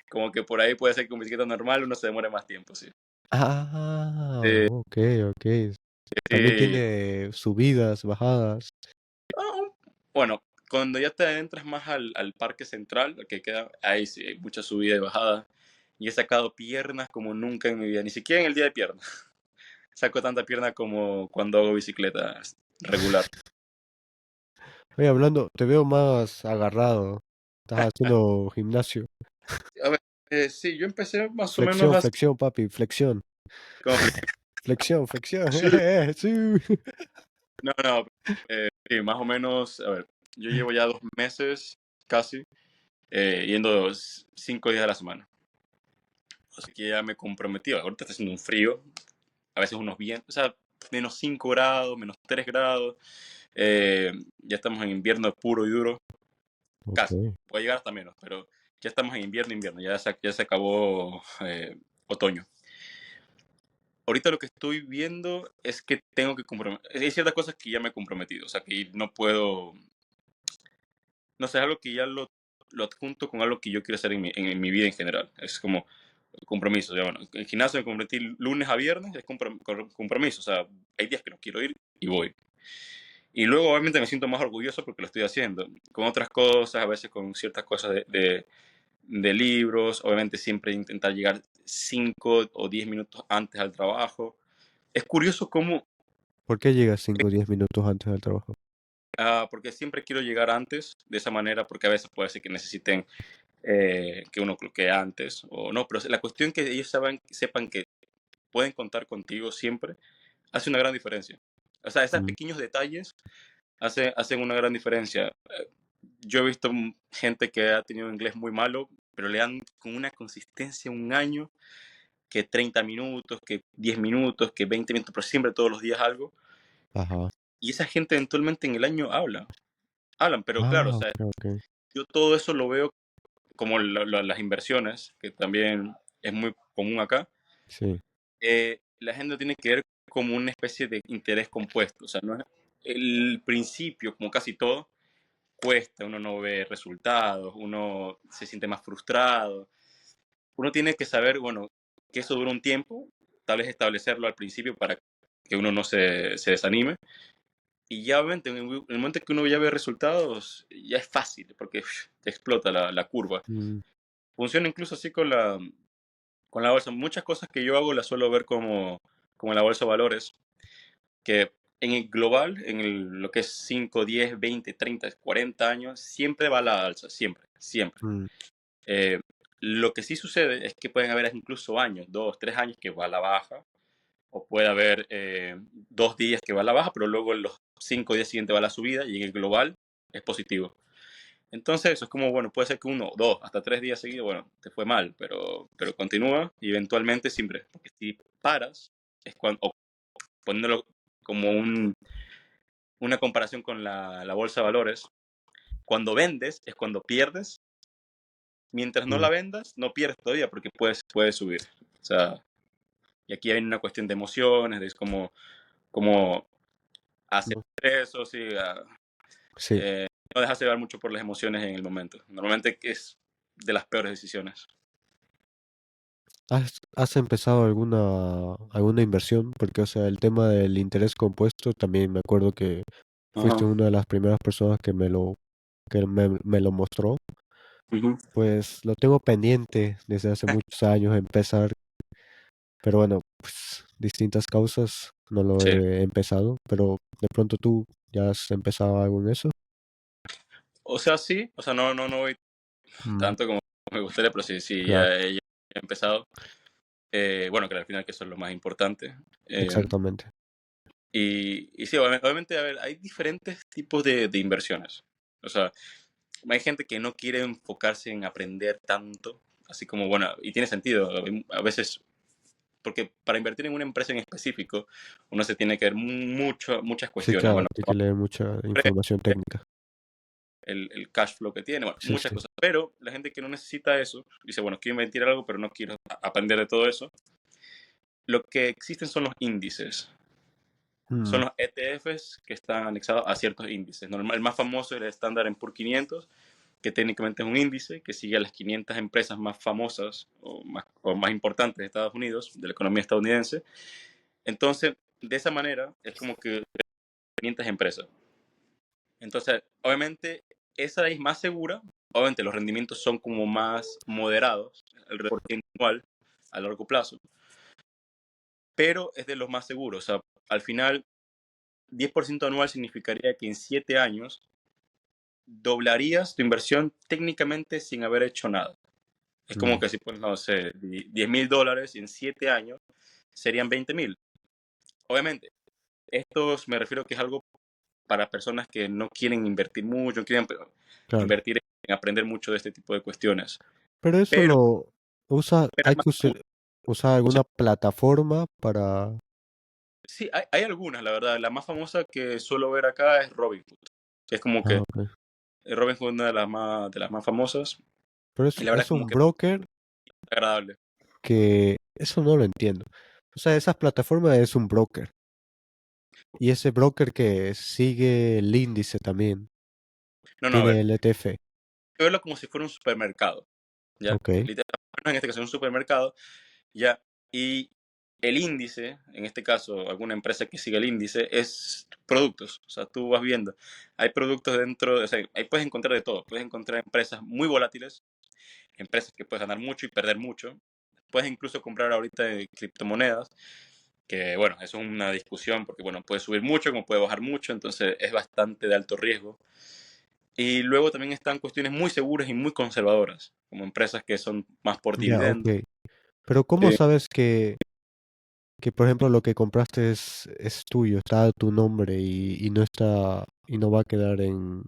como que por ahí puede ser que con bicicleta normal uno se demore más tiempo, sí. Ah, Sí, ok, ok. También sí. tiene subidas, bajadas. Ah, bueno, cuando ya te entras más al parque central, el que queda, ahí sí, hay mucha subida y bajada. Y he sacado piernas como nunca en mi vida, ni siquiera en el día de piernas. Saco tanta pierna como cuando hago bicicleta regular. Oye, hablando, te veo más agarrado. Estás haciendo gimnasio. A ver, sí, yo empecé más o menos Flexión, hace flexión, papi, flexión. como Flexión, flexión. sí, Sí. no, sí, más o menos, a ver, yo llevo ya 2 meses casi yendo 5 días a la semana. Así que ya me comprometí. Ahorita está haciendo un frío, a veces unos vientos, o sea, -5 grados, -3 grados. Ya estamos en invierno puro y duro, Ok. casi. Puede llegar hasta menos, pero ya estamos en invierno, ya se acabó otoño. Ahorita lo que estoy viendo es que tengo que comprometer. Hay ciertas cosas que ya me he comprometido, o sea, que no puedo. No sé, es algo que ya lo adjunto con algo que yo quiero hacer en mi vida en general. Es como compromiso. Ya, bueno, en gimnasio me comprometí lunes a viernes, es compromiso. O sea, hay días que no quiero ir y voy. Y luego, obviamente, me siento más orgulloso porque lo estoy haciendo. Con otras cosas, a veces con ciertas cosas de libros, obviamente siempre intentar llegar 5 o 10 minutos antes al trabajo. Es curioso cómo, ¿Por qué llegas 5 o 10 minutos antes del trabajo? porque siempre quiero llegar antes de esa manera, porque a veces puede ser que necesiten que uno cloquee antes o no, pero la cuestión que ellos sepan que pueden contar contigo siempre hace una gran diferencia. O sea, esos Mm, pequeños detalles hacen una gran diferencia. Yo he visto gente que ha tenido inglés muy malo, pero le dan con una consistencia un año, que 30 minutos, que 10 minutos, que 20 minutos, pero siempre todos los días algo. ajá. Y esa gente eventualmente en el año hablan, pero claro, o Ah, sea, ok, ok. yo todo eso lo veo como las inversiones, que también es muy común acá. Sí. La gente tiene que ver como una especie de interés compuesto. O sea, no es, el principio, como casi todo, cuesta, uno no ve resultados, uno se siente más frustrado. Uno tiene que saber, bueno, que eso dura un tiempo, tal vez establecerlo al principio para que uno no se desanime, Y ya obviamente en el momento que uno ya ve resultados, ya es fácil, porque te explota la curva. mm, Funciona incluso así con la bolsa. Muchas cosas que yo hago las suelo ver como en la bolsa de valores, que en el global, lo que es 5 10 20 30 40 años, siempre va a la alza, siempre, siempre. mm, Eh, lo que sí sucede es que pueden haber incluso años, 2 3 años que va a la baja, o puede haber 2 días que va a la baja, pero luego en los 5 días siguientes va a la subida y en el global es positivo. Entonces, eso es como, bueno, puede ser que 1 2 hasta 3 días seguidos, bueno, te fue mal, pero continúa y eventualmente siempre, porque si paras, es cuando, o poniéndolo como una comparación con la bolsa de valores, cuando vendes es cuando pierdes, mientras no mm, la vendas, no pierdes todavía porque puedes subir. O sea, y aquí hay una cuestión de emociones, de cómo hacer no, eso, sí, sí. no dejarse llevar mucho por las emociones en el momento. Normalmente es de las peores decisiones. ¿Has empezado alguna inversión? Porque, o sea, el tema del interés compuesto también me acuerdo que fuiste Ajá. una de las primeras personas que me lo mostró. Ujú. Pues lo tengo pendiente desde hace muchos años empezar, pero bueno, pues distintas causas no lo Sí. he empezado, pero de pronto tú ya has empezado algo en eso. O sea, sí, o sea, no voy Mm, tanto como me gustaría, pero sí, sí, claro, ya he empezado. Bueno, que al final que eso es lo más importante. Eh, exactamente. y sí, obviamente, a ver, hay diferentes tipos de inversiones. O sea, hay gente que no quiere enfocarse en aprender tanto, así como, bueno, y tiene sentido, a veces, porque para invertir en una empresa en específico, uno se tiene que ver muchas Sí, cuestiones. claro, Bueno, hay que leer mucha información técnica. el cash flow que tiene, bueno, Sí, muchas sí. cosas. Pero la gente que no necesita eso, dice, bueno, quiero invertir algo, pero no quiero aprender de todo eso. Lo que existen son los índices. Son Mm, los ETFs que están anexados a ciertos índices. Normal, el más famoso es el Standard Poor's 500, que técnicamente es un índice que sigue a las 500 empresas más famosas o más importantes de Estados Unidos, de la economía estadounidense. Entonces, de esa manera, es como que 500 empresas. Entonces, obviamente, esa es más segura. Obviamente, los rendimientos son como más moderados, el reporte anual a largo plazo, pero es de los más seguros. O sea, al final, 10% anual significaría que en 7 años doblarías tu inversión técnicamente sin haber hecho nada. Es como mm, que si pones, no sé, $10,000 y en 7 años serían 20,000. Obviamente, esto me refiero que es algo para personas que no quieren invertir mucho, no quieren claro. invertir en aprender mucho de este tipo de cuestiones. Pero eso Pero, hay es más que seguro. usar O sea, alguna plataforma para... sí, hay algunas, la verdad. La más famosa que suelo ver acá es Robinhood, que es como Ah, que ok. Robinhood es una de las más famosas. Pero Y la verdad es es como un que broker es agradable. que... Eso no lo entiendo. O sea, esas plataformas es un broker. Y ese broker que sigue el índice también. No, no, a ver, Tiene el ETF. hay que verlo como si fuera un supermercado, ¿ya? Ok. Literalmente, en este caso, es un supermercado, ¿ya? Y el índice, en este caso, alguna empresa que sigue el índice, es productos. O sea, tú vas viendo, hay productos dentro, o sea, ahí puedes encontrar de todo. Puedes encontrar empresas muy volátiles, empresas que puedes ganar mucho y perder mucho. Puedes incluso comprar ahorita criptomonedas, que bueno, eso es una discusión porque bueno, puede subir mucho como puede bajar mucho, entonces es bastante de alto riesgo. Y luego también están cuestiones muy seguras y muy conservadoras, como empresas que son más por Ya, ok. dividendos. Pero ¿cómo Sí. sabes que por ejemplo, lo que compraste es tuyo, está a tu nombre y no está, y no va a quedar en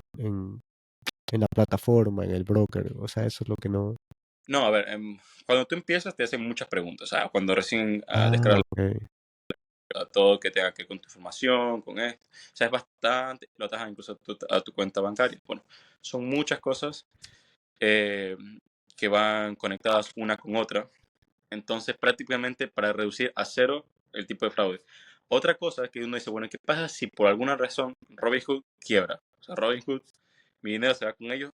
la plataforma, en el broker? O sea, eso es lo que no... No, a ver, cuando tú empiezas te hacen muchas preguntas, o sea, cuando recién Ah, descargas ok. todo que tenga que ver con tu información, con esto, o sea, es bastante, lo atajas incluso a tu cuenta bancaria. Bueno, son muchas cosas eh, que van conectadas una con otra. Entonces, prácticamente para reducir a cero el tipo de fraude. Otra cosa que uno dice, bueno, ¿qué pasa si por alguna razón Robinhood quiebra? O sea, Robinhood, mi dinero se va con ellos.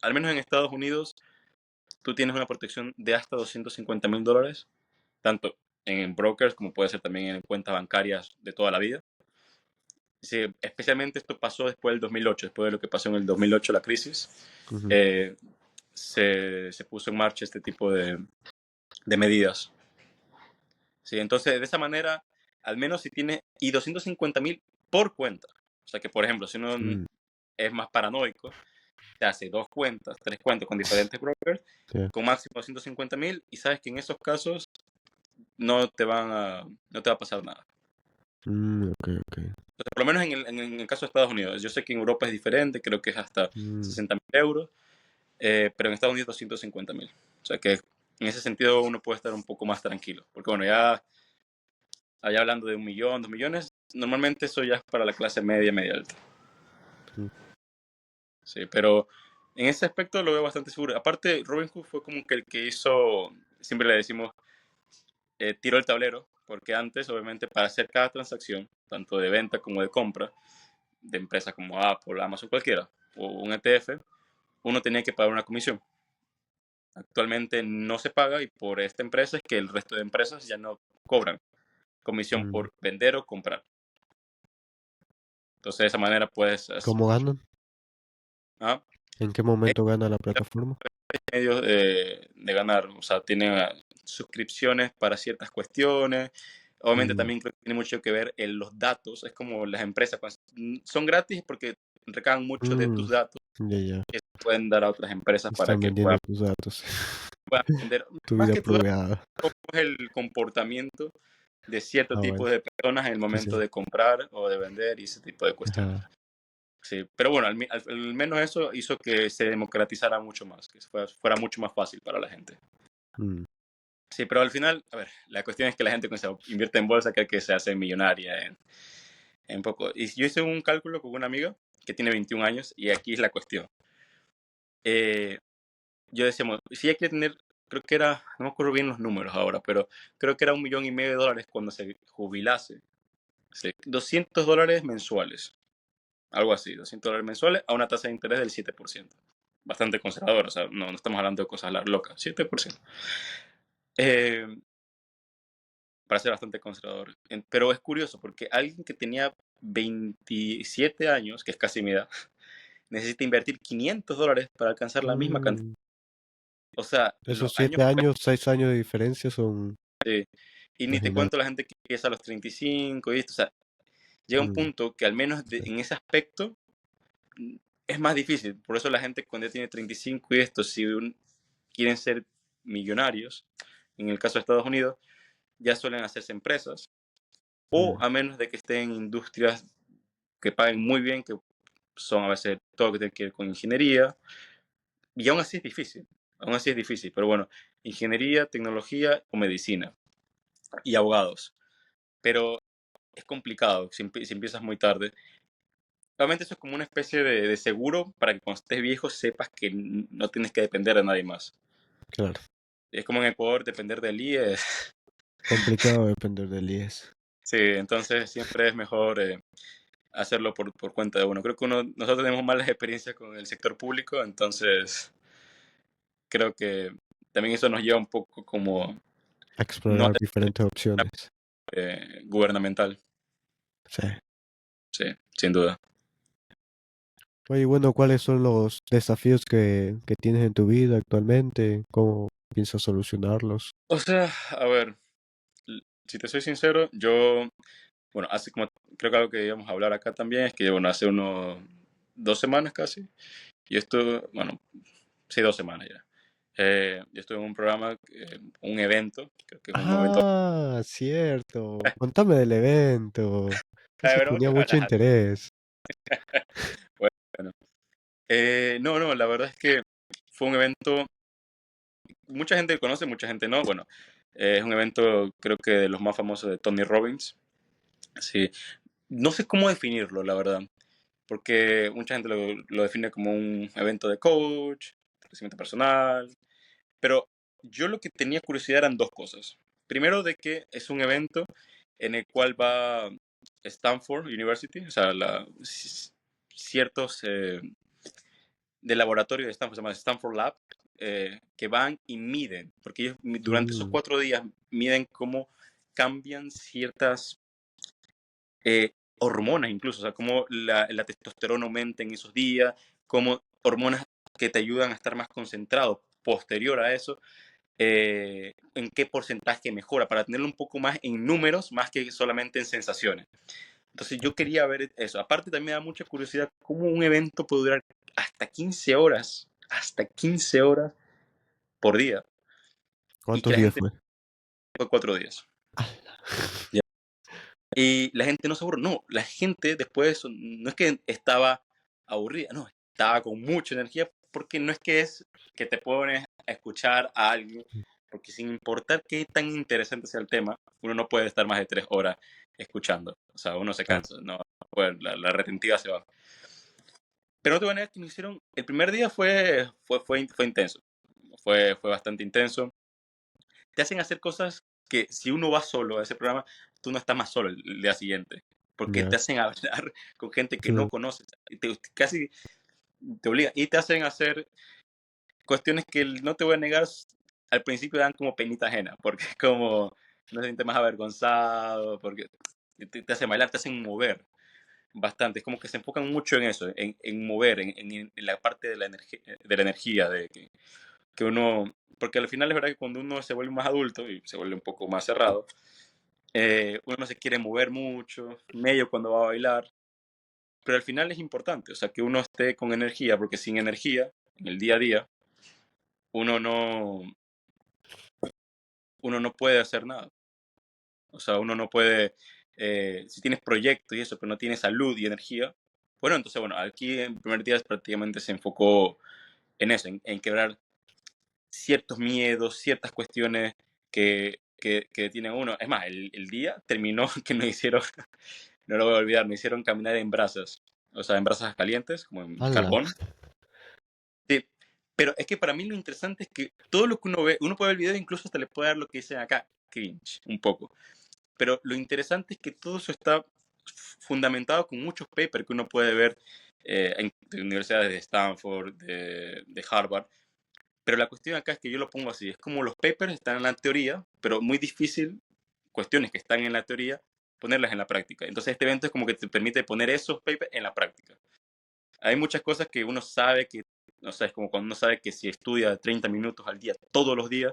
Al menos en Estados Unidos, tú tienes una protección de hasta $250,000, tanto en brokers como puede ser también en cuentas bancarias de toda la vida. Sí, especialmente esto pasó después del 2008, después de lo que pasó en el 2008, la crisis, Ujú. eh, se puso en marcha este tipo de medidas. Sí, entonces, de esa manera, al menos si tiene, y 250.000 por cuenta. O sea que, por ejemplo, si uno Mm, es más paranoico, te hace 2 cuentas, 3 cuentas con diferentes brokers, sí. con máximo 250.000, y sabes que en esos casos no te va a pasar nada. Ok, ok. Entonces, por lo menos en el caso de Estados Unidos. Yo sé que en Europa es diferente, creo que es hasta Mm, 60.000 euros, pero en Estados Unidos 250.000. O sea que en ese sentido uno puede estar un poco más tranquilo. Porque bueno, ya allá hablando de 1 millón, 2 millones, normalmente eso ya es para la clase media, media alta. mm, Sí, pero en ese aspecto lo veo bastante seguro. Aparte, Robinhood fue como que el que hizo, siempre le decimos, tiró el tablero, porque antes, obviamente, para hacer cada transacción, tanto de venta como de compra, de empresas como Apple, Amazon, cualquiera, o un ETF, uno tenía que pagar una comisión. Actualmente no se paga y por esta empresa es que el resto de empresas ya no cobran comisión mm. por vender o comprar. Entonces, de esa manera puedes ¿Cómo ganan? ¿ah? ¿En qué momento gana la plataforma? Medios de ganar, o sea, tienen suscripciones para ciertas cuestiones. Obviamente Mm, también creo que tiene mucho que ver en los datos, es como las empresas son gratis porque recaban mucho de mm, tus datos ya, ya. que se pueden dar a otras empresas para Están que vendiendo puedan, tus datos. puedan vender. Tu Más vida que tu datos, privada. es el comportamiento de cierto Ah, tipo bueno. de personas en el Sí, sí. momento de comprar o de vender y ese tipo de cuestiones. Ajá. Sí, pero bueno, al menos eso hizo que se democratizara mucho más, que fuera mucho más fácil para la gente. Mm, Sí, pero al final, a ver, la cuestión es que la gente cuando se invierte en bolsa cree que se hace millonaria en poco. Y yo hice un cálculo con una amiga que tiene 21 años y aquí es la cuestión. Eh, yo decíamos, si ella quiere tener, creo que era, no me acuerdo bien los números ahora, pero creo que era 1,5 millones cuando se jubilase. Sí, $200 mensuales, algo así, $200 mensuales a una tasa de interés del 7%. Bastante conservador, o sea, no estamos hablando de cosas locas, 7%. Eh, para ser bastante conservador. Pero es curioso porque alguien que tenía 27 años, que es casi mi edad, necesita invertir $500 para alcanzar la misma cantidad. mm. O sea, Esos los años, 7 años, 6 años de diferencia son, y ni te cuento imagínate. la gente que empieza a los 35 y esto. O sea, llega un Mm, punto que al menos sí. en ese aspecto es más difícil. Por eso la gente cuando ya tiene 35 y esto, si quieren ser millonarios, en el caso de Estados Unidos, ya suelen hacerse empresas o Mm, a menos de que estén en industrias que paguen muy bien, que son a veces todo lo que tiene que ver con ingeniería, y aún así es difícil, aún así es difícil, pero bueno, ingeniería, tecnología o medicina y abogados, pero es complicado si empiezas muy tarde. Realmente eso es como una especie de seguro para que cuando estés viejo sepas que no tienes que depender de nadie más. claro. Es como en Ecuador depender del IE. Complicado depender del IES. Sí, entonces siempre es mejor hacerlo por cuenta de uno. Creo que nosotros tenemos malas experiencias con el sector público, entonces creo que también eso nos lleva un poco como A no explorar diferentes opciones. gubernamental. Sí. Sí, sin duda. Oye, bueno, ¿cuáles son los desafíos que tienes en tu vida actualmente? ¿Cómo piensas solucionarlos? O sea, a ver, si te soy sincero, yo, bueno, hace como, creo que algo que íbamos a hablar acá también es que, bueno, hace unos 2 semanas casi, y esto, bueno, sí, 2 semanas ya. Yo estuve en un programa, un evento, creo que es un evento. Ah, cierto. Contame del evento. Eso Pero tenía que mucho hablas a ti. interés. Bueno, no, no, la verdad es que fue un evento, mucha gente conoce, mucha gente no. Bueno, es un evento, creo que de los más famosos de Tony Robbins. Sí, no sé cómo definirlo, la verdad, porque mucha gente lo define como un evento de coach, crecimiento personal, pero yo lo que tenía curiosidad eran dos cosas. Primero, de que es un evento en el cual va Stanford University, o sea, ciertos del laboratorio de Stanford, se llama Stanford Lab, que van y miden, porque ellos durante esos Mm, 4 días miden cómo cambian ciertas hormonas incluso, o sea, cómo la testosterona aumenta en esos días, cómo hormonas que te ayudan a estar más concentrado posterior a eso, en qué porcentaje mejora, para tenerlo un poco más en números, más que solamente en sensaciones. Entonces yo quería ver eso. Aparte también me da mucha curiosidad cómo un evento puede durar hasta 15 horas por día, y que ¿Cuántos la días gente fue? fue 4 días. ¿Ya? Y la gente no se aburre, no, la gente después de eso, no es que estaba aburrida, no, estaba con mucha energía, porque no es que es que te pones a escuchar a alguien, porque sin importar qué tan interesante sea el tema, uno no puede estar más de 3 horas escuchando, o sea, uno se Claro, cansa, no, bueno, la retentiva se va. Pero no te voy a negar que nos hicieron, el primer día fue intenso, fue bastante intenso. Te hacen hacer cosas que si uno va solo a ese programa, tú no estás más solo el día siguiente, porque ya. te hacen hablar con gente que no Sí. conoces, y casi te obligan, y te hacen hacer cuestiones que no te voy a negar, al principio dan como penita ajena, porque es como, no se siente más avergonzado, porque te hacen bailar, te hacen mover bastante, es como que se enfocan mucho en eso, en mover, en la parte de la energía, que uno, porque al final es verdad que cuando uno se vuelve más adulto y se vuelve un poco más cerrado, uno se quiere mover mucho, medio cuando va a bailar, pero al final es importante, o sea, que uno esté con energía, porque sin energía, en el día a día, uno no, uno no puede hacer nada. O sea, uno no puede, si tienes proyectos y eso, pero no tienes salud y energía, bueno, entonces, bueno, aquí en primer día prácticamente se enfocó en eso, en quebrar ciertos miedos, ciertas cuestiones que tiene uno. Es más, el día terminó que nos hicieron, no lo voy a olvidar, nos hicieron caminar en brasas, o sea, en brasas calientes, como en ¡Hala! carbón. Sí, pero es que para mí lo interesante es que todo lo que uno ve, uno puede ver el video e incluso hasta le puede dar lo que dicen acá, cringe, un poco. Pero lo interesante es que todo eso está fundamentado con muchos papers que uno puede ver de universidades de Stanford, de Harvard. Pero la cuestión acá es que yo lo pongo así, es como los papers están en la teoría, pero muy difícil, cuestiones que están en la teoría, ponerlas en la práctica. Entonces este evento es como que te permite poner esos papers en la práctica. Hay muchas cosas que uno sabe que, o sea, es como cuando uno sabe que si estudia 30 minutos al día, todos los días,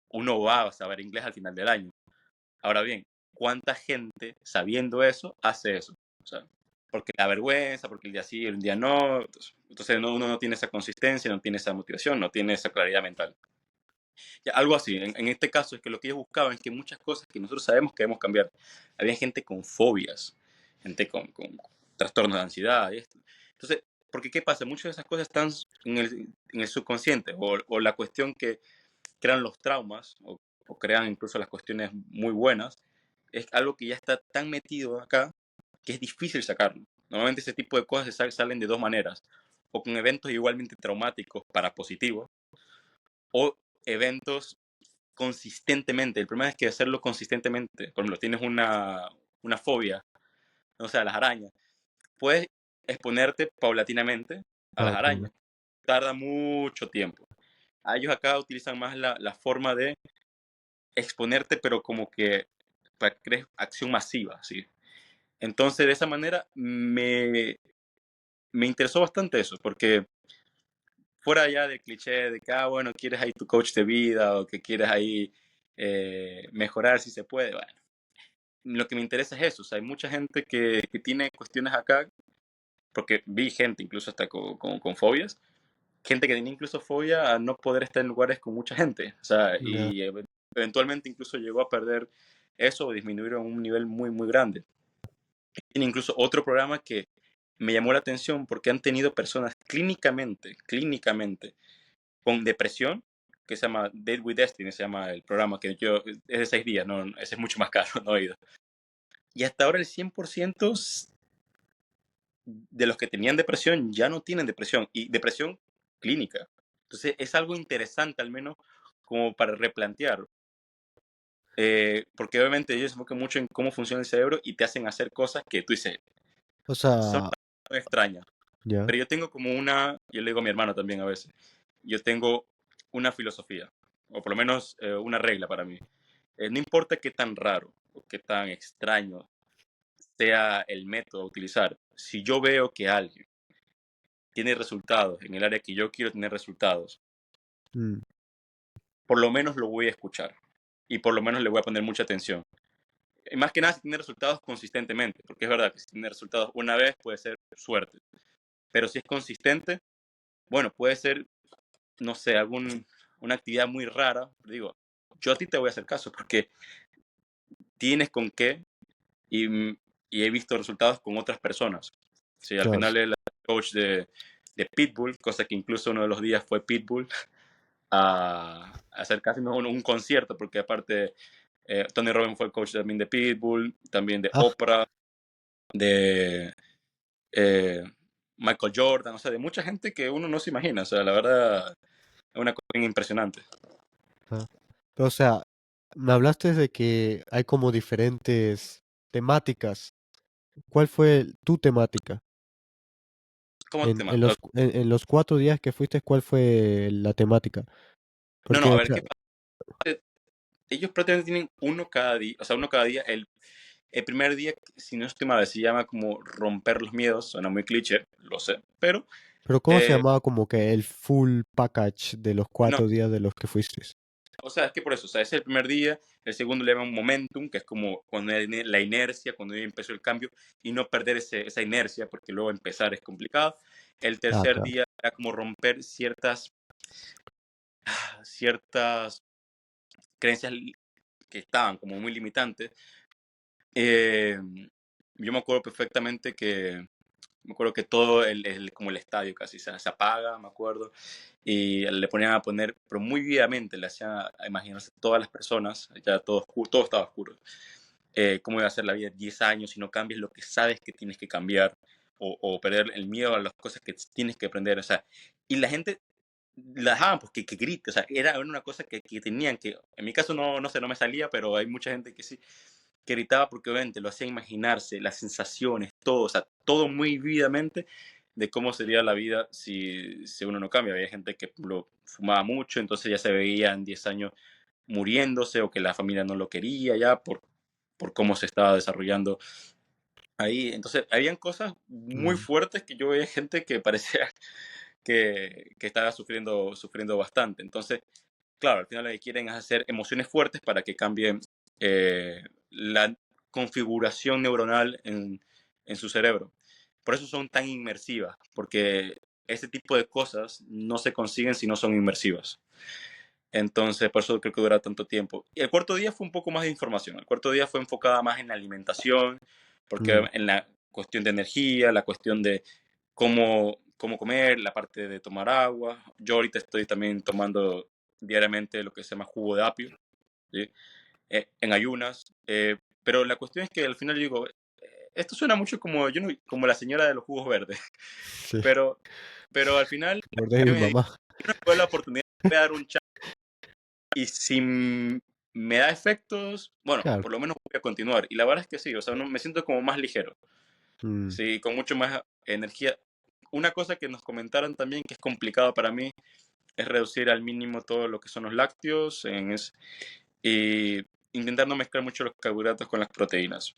uno va a saber inglés al final del año. Ahora bien, ¿cuánta gente sabiendo eso hace eso? O sea, porque la vergüenza, porque el día sí, el día no. Entonces uno no tiene esa consistencia, no tiene esa motivación, no tiene esa claridad mental. Ya, algo así. En este caso es que lo que ellos buscaban es que muchas cosas que nosotros sabemos que debemos cambiar. Había gente con fobias, gente con trastornos de ansiedad. Y esto. Entonces, porque ¿qué pasa? Muchas de esas cosas están en el subconsciente o la cuestión que crean los traumas o crean incluso las cuestiones muy buenas, es algo que ya está tan metido acá que es difícil sacarlo. Normalmente ese tipo de cosas salen de dos maneras, o con eventos igualmente traumáticos para positivo, o eventos consistentemente. El problema es que hacerlo consistentemente, por ejemplo, tienes una fobia, o sea, las arañas, puedes exponerte paulatinamente a las Ah, arañas. Tarda mucho tiempo. A ellos acá utilizan más la forma de exponerte, pero como que para que crees acción masiva, ¿sí? Entonces, de esa manera me interesó bastante eso, porque fuera ya del cliché de que, bueno, quieres ahí tu coach de vida o que quieres ahí mejorar si se puede, bueno, lo que me interesa es eso, o sea, hay mucha gente que tiene cuestiones acá, porque vi gente incluso hasta con fobias, gente que tenía incluso fobia a no poder estar en lugares con mucha gente, o sea, ya. y eventualmente incluso llegó a perder eso o disminuir a un nivel muy, muy grande. Tiene incluso otro programa que me llamó la atención porque han tenido personas clínicamente, con depresión, que se llama Date with Destiny, se llama el programa, que yo, es de 6 días, no, ese es mucho más caro, no he ido. Y hasta ahora el 100% de los que tenían depresión ya no tienen depresión, y depresión clínica. Entonces es algo interesante al menos como para replantear, porque obviamente ellos se enfocan mucho en cómo funciona el cerebro y te hacen hacer cosas que tú dices, O son sea, extrañas. ya. Pero yo tengo como yo le digo a mi hermano también a veces, yo tengo una filosofía, o por lo menos una regla para mí. No importa qué tan raro o qué tan extraño sea el método a utilizar. Si yo veo que alguien tiene resultados en el área que yo quiero tener resultados, mm, por lo menos lo voy a escuchar y por lo menos le voy a poner mucha atención. Y más que nada si tiene resultados consistentemente, porque es verdad que si tiene resultados una vez puede ser suerte, pero si es consistente, bueno, puede ser, no sé, una actividad muy rara. Digo, yo a ti te voy a hacer caso porque tienes con qué y, y he visto resultados con otras personas. Sí, al claro. final el coach de Pitbull, cosa que incluso uno de los días fue Pitbull, a hacer casi un concierto, porque aparte Tony Robbins fue el coach también de Pitbull, también de Ah, Oprah, de eh, Michael Jordan, o sea, de mucha gente que uno no se imagina. O sea, la verdad es una cosa bien impresionante. ah. O sea, me hablaste de que hay como diferentes temáticas. ¿Cuál fue tu temática? ¿Cómo te En llamas? los, en los 4 días que fuiste, ¿cuál fue la temática? No, no, Porque, a o ver, sea, ¿qué pasa? Ellos prácticamente tienen uno cada día, o sea, uno cada día. El primer día, si no estoy mal, se llama como romper los miedos, suena muy cliché, lo sé, pero pero ¿cómo se eh, llamaba como que el full package de los no, 4 días de los que fuiste? o sea, es que por eso, o sea, ese es el primer día. El segundo le llaman momentum, que es como cuando hay la inercia, cuando ya empezó el cambio, y no perder esa inercia, porque luego empezar es complicado. El Ah, tercer claro. día era como romper ciertas creencias que estaban como muy limitantes. Eh, yo me acuerdo perfectamente que todo como el estadio casi se apaga, me acuerdo, y le ponían a poner, pero muy vividamente, le hacían a imaginarse todas las personas, ya todo oscuro, todo estaba oscuro, cómo iba a ser la vida en 10 años si no cambias lo que sabes que tienes que cambiar, o perder el miedo a las cosas que tienes que aprender, o sea, y la gente la dejaban pues que grite, o sea, era una cosa que tenían que, en mi caso no, no sé, no me salía, pero hay mucha gente que sí, que gritaba porque obviamente lo hacía imaginarse, las sensaciones, todo, o sea, todo muy vividamente de cómo sería la vida si uno no cambia. Había gente que lo fumaba mucho, entonces ya se veía en 10 años muriéndose o que la familia no lo quería ya por cómo se estaba desarrollando ahí. Entonces, habían cosas muy Mm, fuertes que yo veía gente que parecía que estaba sufriendo bastante. Entonces, claro, al final lo que quieren es hacer emociones fuertes para que cambie la configuración neuronal en su cerebro. Por eso son tan inmersivas, porque ese tipo de cosas no se consiguen si no son inmersivas. Entonces, por eso creo que dura tanto tiempo. Y el cuarto día fue un poco más de información. El cuarto día fue enfocada más en la alimentación, porque mm, en la cuestión de energía, la cuestión de cómo comer, la parte de tomar agua. Yo ahorita estoy también tomando diariamente lo que se llama jugo de apio, ¿sí? En ayunas. Pero la cuestión es que al final yo digo, esto suena mucho como, yo no- como la señora de los jugos verdes, sí, pero, pero al final me acordé de mi me mamá. dio la oportunidad de dar un chat y si me da efectos, bueno, Claro. por lo menos voy a continuar. Y la verdad es que sí, o sea, me siento como más ligero, Mm, sí, con mucho más energía. Una cosa que nos comentaron también que es complicado para mí es reducir al mínimo todo lo que son los lácteos y intentar no mezclar mucho los carbohidratos con las proteínas.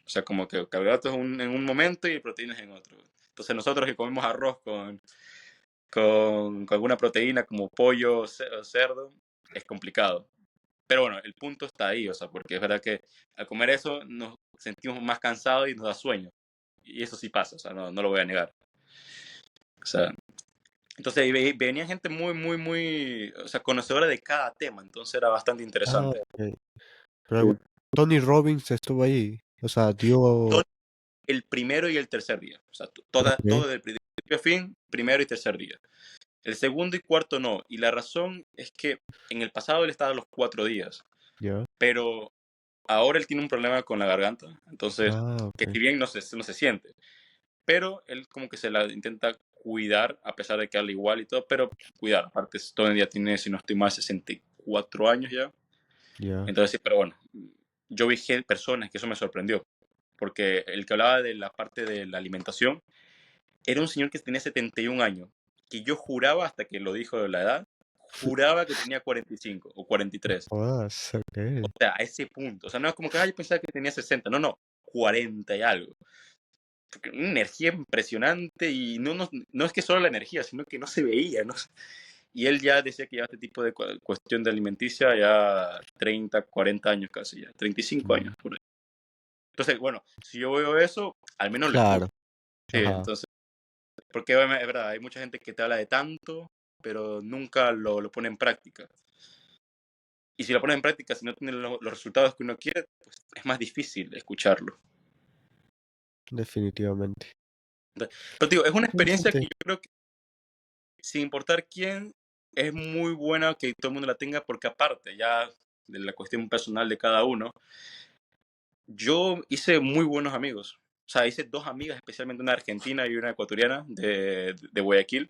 O sea, como que carbohidratos en un momento y proteínas en otro. Entonces nosotros que comemos arroz con alguna proteína como pollo o cerdo, es complicado. Pero bueno, el punto está ahí, o sea, porque es verdad que al comer eso nos sentimos más cansados y nos da sueño. Y eso sí pasa, o sea, no, no lo voy a negar. O sea, entonces venía gente muy, muy, muy, o sea, conocedora de cada tema, entonces era bastante ah, interesante. ok. Pero Sí. Tony Robbins estuvo ahí. O sea, dio. Todo el primero y el tercer día, o sea, Ok, todo del principio a fin, primero y tercer día. El segundo y cuarto no, y la razón es que en el pasado él estaba los 4 días, ya. pero ahora él tiene un problema con la garganta, entonces, Ah, que ok. si bien no se siente, pero él como que se la intenta cuidar, a pesar de que habla igual y todo, pero cuidar. Aparte, todo el día tiene, si no estoy mal, 64 años ya. Ya. Entonces, sí, pero bueno, yo vi personas que eso me sorprendió, porque el que hablaba de la parte de la alimentación era un señor que tenía 71 años, que yo juraba, hasta que lo dijo de la edad, juraba que tenía 45 o 43. Jodas, O ok. sea, a ese punto. O sea, no es como que, ay, yo pensaba que tenía 60. No, no. 40 y algo. Porque una energía impresionante y no es que solo la energía, sino que no se veía, ¿no? Y él ya decía que ya este tipo de cuestión de alimenticia ya 30, 40 años casi, ya 35 Mm, años por ahí. Entonces, bueno, si yo veo eso, al menos lo escucho. claro, Sí, ajá, entonces, porque es verdad, hay mucha gente que te habla de tanto, pero nunca lo pone en práctica. Y si lo pone en práctica, si no tiene los resultados que uno quiere, pues es más difícil escucharlo. definitivamente. Pero digo, es una experiencia que Interesante. yo creo que, sin importar quién, es muy buena que todo el mundo la tenga, porque aparte ya de la cuestión personal de cada uno, yo hice muy buenos amigos. O sea, hice dos amigas, especialmente una argentina y una ecuatoriana de Guayaquil.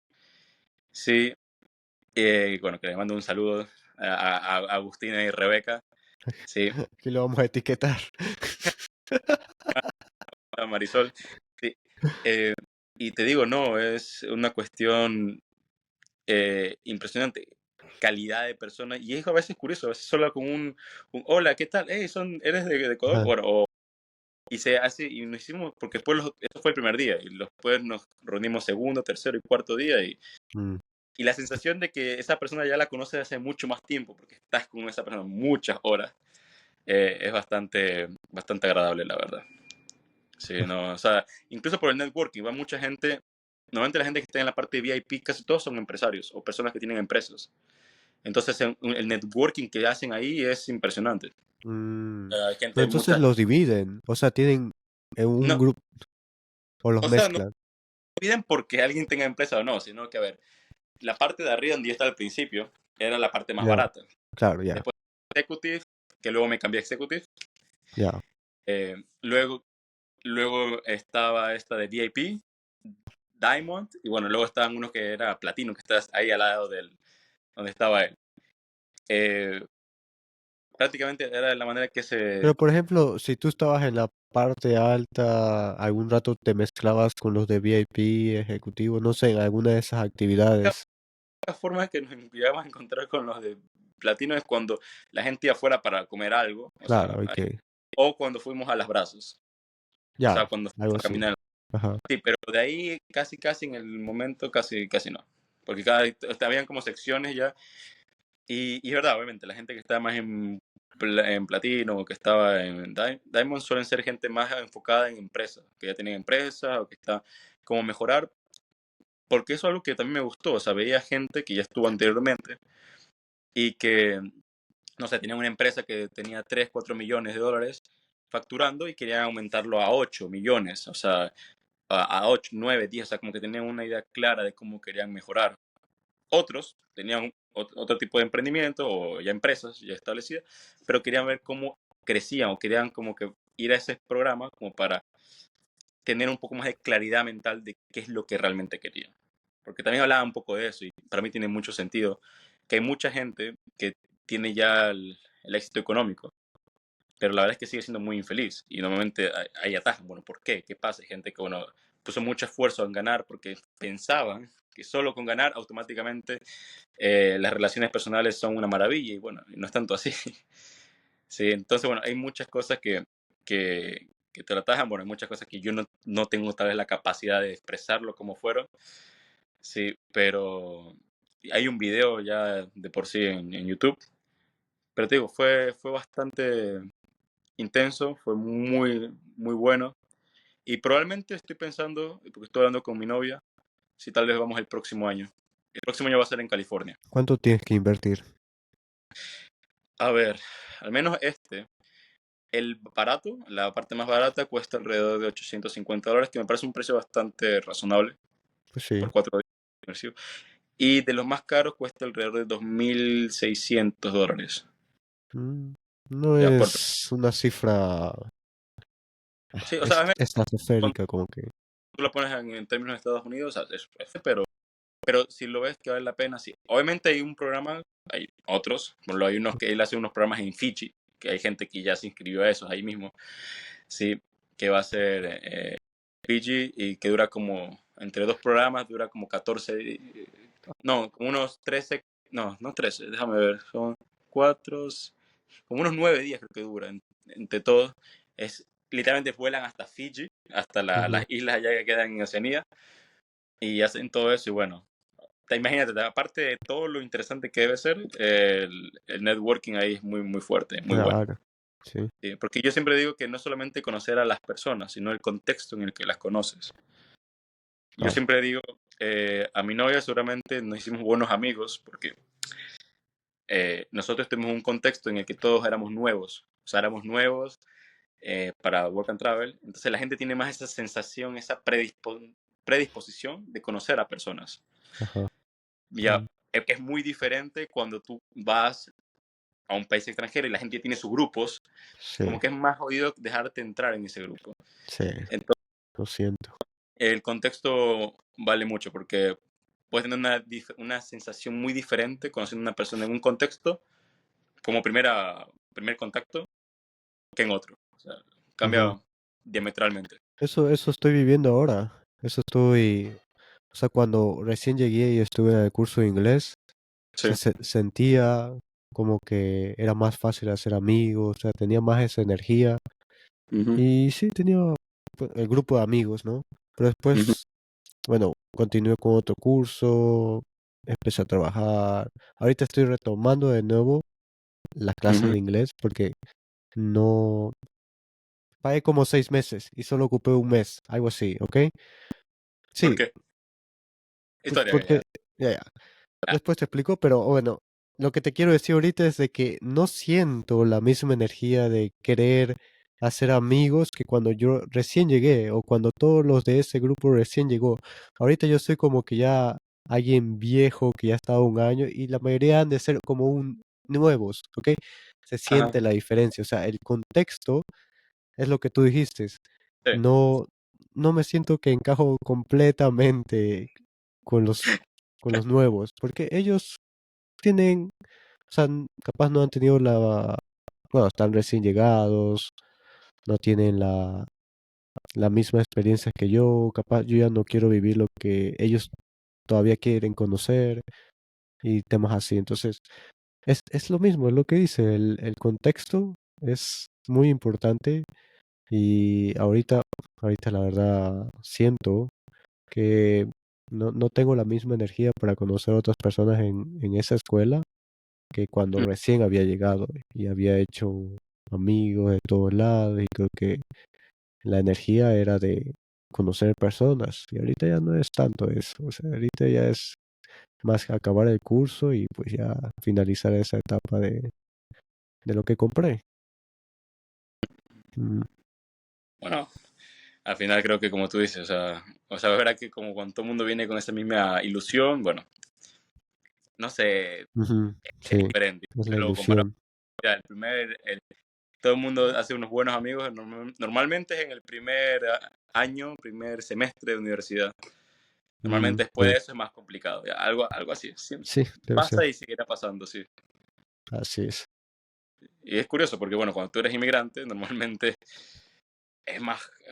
Sí, bueno, que les mando un saludo a Agustina y Rebeca. Sí, Aquí lo vamos a etiquetar. a Marisol. Sí. Eh, y te digo, no, es una cuestión impresionante. Calidad de persona. Y es a veces curioso, a veces solo con un hola, ¿qué tal? Hey, ¿eres de Ecuador? Ajá, Bueno, y se hace, y nos hicimos, porque después, eso fue el primer día, y después nos reunimos segundo, tercero y cuarto día, mm, y la sensación de que esa persona ya la conoces hace mucho más tiempo, porque estás con esa persona muchas horas, es bastante agradable, la verdad. Sí, no, o sea, incluso por el networking, va mucha gente, normalmente la gente que está en la parte de VIP, casi todos son empresarios o personas que tienen empresas. Entonces, el networking que hacen ahí es impresionante. mm. Hay Pero gente, entonces mucha... los dividen, o sea, tienen un No, grupo o los o sea, no mezclan. piden porque alguien tenga empresa o no, sino que, a ver, la parte de arriba donde yo estaba al principio era la parte más Ya, barata. claro, ya, Después Executive, que luego me cambié a Executive. ya. Eh, luego, luego estaba esta de VIP, Diamond, y bueno, luego estaban unos que era Platino, que estás ahí al lado del donde estaba él. Eh, prácticamente era la manera que se... Pero por ejemplo, si tú estabas en la parte alta, algún rato te mezclabas con los de VIP, ejecutivo, no sé, en alguna de esas actividades. La forma que nos llegamos a encontrar con los de Platino es cuando la gente iba afuera para comer algo, o sea, Claro, ok. o cuando fuimos a las brazos, o sea, Ya, cuando algo fuimos a así. caminar. Ajá. Sí, pero de ahí casi en el momento casi no. Porque habían como secciones ya. Y es verdad, obviamente, la gente que está más en platino o que estaba en Diamond suelen ser gente más enfocada en empresas, que ya tienen empresas o que está como mejorar. Porque eso es algo que también me gustó. O sea, veía gente que ya estuvo anteriormente y que, no sé, tenían una empresa que tenía 3 4 millones de dólares facturando y querían aumentarlo a 8 millones. O sea, a 8, 9, 10, o sea, como que tenían una idea clara de cómo querían mejorar. Otros tenían otro tipo de emprendimiento o ya empresas ya establecidas, pero querían ver cómo crecían o querían como que ir a ese programa como para tener un poco más de claridad mental de qué es lo que realmente querían. Porque también hablaba un poco de eso y para mí tiene mucho sentido que hay mucha gente que tiene ya el éxito económico, pero la verdad es que sigue siendo muy infeliz y normalmente hay atajos. Bueno, ¿por qué? ¿Qué pasa? Hay gente que, bueno, puso mucho esfuerzo en ganar porque pensaban que solo con ganar automáticamente las relaciones personales son una maravilla y bueno, no es tanto así. Sí, entonces, bueno, hay muchas cosas que te lo atajan, bueno, hay muchas cosas que yo no tengo tal vez la capacidad de expresarlo como fueron, sí, pero hay un video ya de por sí en YouTube, pero te digo, fue bastante intenso, fue muy bueno. Y probablemente estoy pensando, porque estoy hablando con mi novia, si tal vez vamos el próximo año. El próximo año va a ser en California. ¿Cuánto tienes que invertir? A ver, al menos el barato, la parte más barata, cuesta alrededor de $850, que me parece un precio bastante razonable Pues sí. por 4 días inmersivo. Y de los más caros cuesta alrededor de $2,600. Mm, no Ya por... es una cifra Sí, o sea, cuando estratosférica como que. tú lo pones en términos de Estados Unidos, o sea, pero si lo ves que vale la pena, sí. Obviamente hay un programa, hay otros, bueno, hay unos que él hace unos programas en Fiji, que hay gente que ya se inscribió a esos ahí mismo, sí, que va a ser Fiji y que dura como, entre dos programas, dura como 14, no, como unos 13, no 13, déjame ver, son 4, como unos 9 días creo que dura entre todos. Es literalmente vuelan hasta Fiji, hasta Ujú. las islas allá que quedan en Oceanía, y hacen todo eso y bueno, imagínate, aparte de todo lo interesante que debe ser, el networking ahí es muy, muy fuerte, muy bueno. Claro, sí, Porque yo siempre digo que no es solamente conocer a las personas, sino el contexto en el que las conoces. Yo claro. siempre digo, a mi novia seguramente nos hicimos buenos amigos porque nosotros tuvimos un contexto en el que todos éramos nuevos, o sea, éramos nuevos para Work and Travel, entonces la gente tiene más esa sensación, esa predisposición de conocer a personas. Ajá. Ya, Mm, que es muy diferente cuando tú vas a un país extranjero y la gente ya tiene sus grupos, sí, como que es más jodido dejarte entrar en ese grupo. sí, Entonces, lo siento. el contexto vale mucho porque puedes tener una sensación muy diferente conociendo a una persona en un contexto como primer contacto que en otro. O sea, Ujú. cambia diametralmente. Eso estoy viviendo ahora. Eso estoy, o sea, cuando recién llegué y estuve en el curso de inglés, Sí. sentía como que era más fácil hacer amigos, o sea, tenía más esa energía. Ujú, Y sí, tenía pues, el grupo de amigos, ¿no? Pero ujú, después, bueno, continué con otro curso, empecé a trabajar. Ahorita estoy retomando de nuevo las clases ujú. de inglés porque no pagué como 6 meses y solo ocupé un mes, algo así, ¿ok? ¿Por Sí, qué? Historia, porque, ya. ya, ya, Ah, después te explico, pero bueno, lo que te quiero decir ahorita es de que no siento la misma energía de querer hacer amigos que cuando yo recién llegué o cuando todos los de ese grupo recién llegó. Ahorita yo soy como que ya alguien viejo que ya ha estado un año y la mayoría han de ser como un nuevos, ¿ok? Se ajá, siente la diferencia, o sea, el contexto es lo que tú dijiste. sí. No, no me siento que encajo completamente con los nuevos, porque ellos tienen, o sea, capaz no han tenido bueno, están recién llegados, no tienen la misma experiencia que yo, capaz yo ya no quiero vivir lo que ellos todavía quieren conocer y temas así. Entonces, es lo mismo, es lo que dice, el contexto es muy importante y ahorita la verdad siento que no tengo la misma energía para conocer a otras personas en esa escuela que cuando Mm, recién había llegado y había hecho amigos de todos lados y creo que la energía era de conocer personas y ahorita ya no es tanto eso, o sea, ahorita ya es más acabar el curso y pues ya finalizar esa etapa de lo que compré. Mm, Bueno, al final creo que como tú dices, o sea, es verdad que como cuando todo el mundo viene con esa misma ilusión, bueno, no sé, ujú, es sí, diferente. es la Lo comparo, ilusión. ya, todo el mundo hace unos buenos amigos, normalmente es en el primer año, primer semestre de universidad. Mm, Normalmente después sí, de eso es más complicado, ya, algo así. sí, debe ser, Pasa y seguirá pasando, sí. así es. Y es curioso porque, bueno, cuando tú eres inmigrante, normalmente es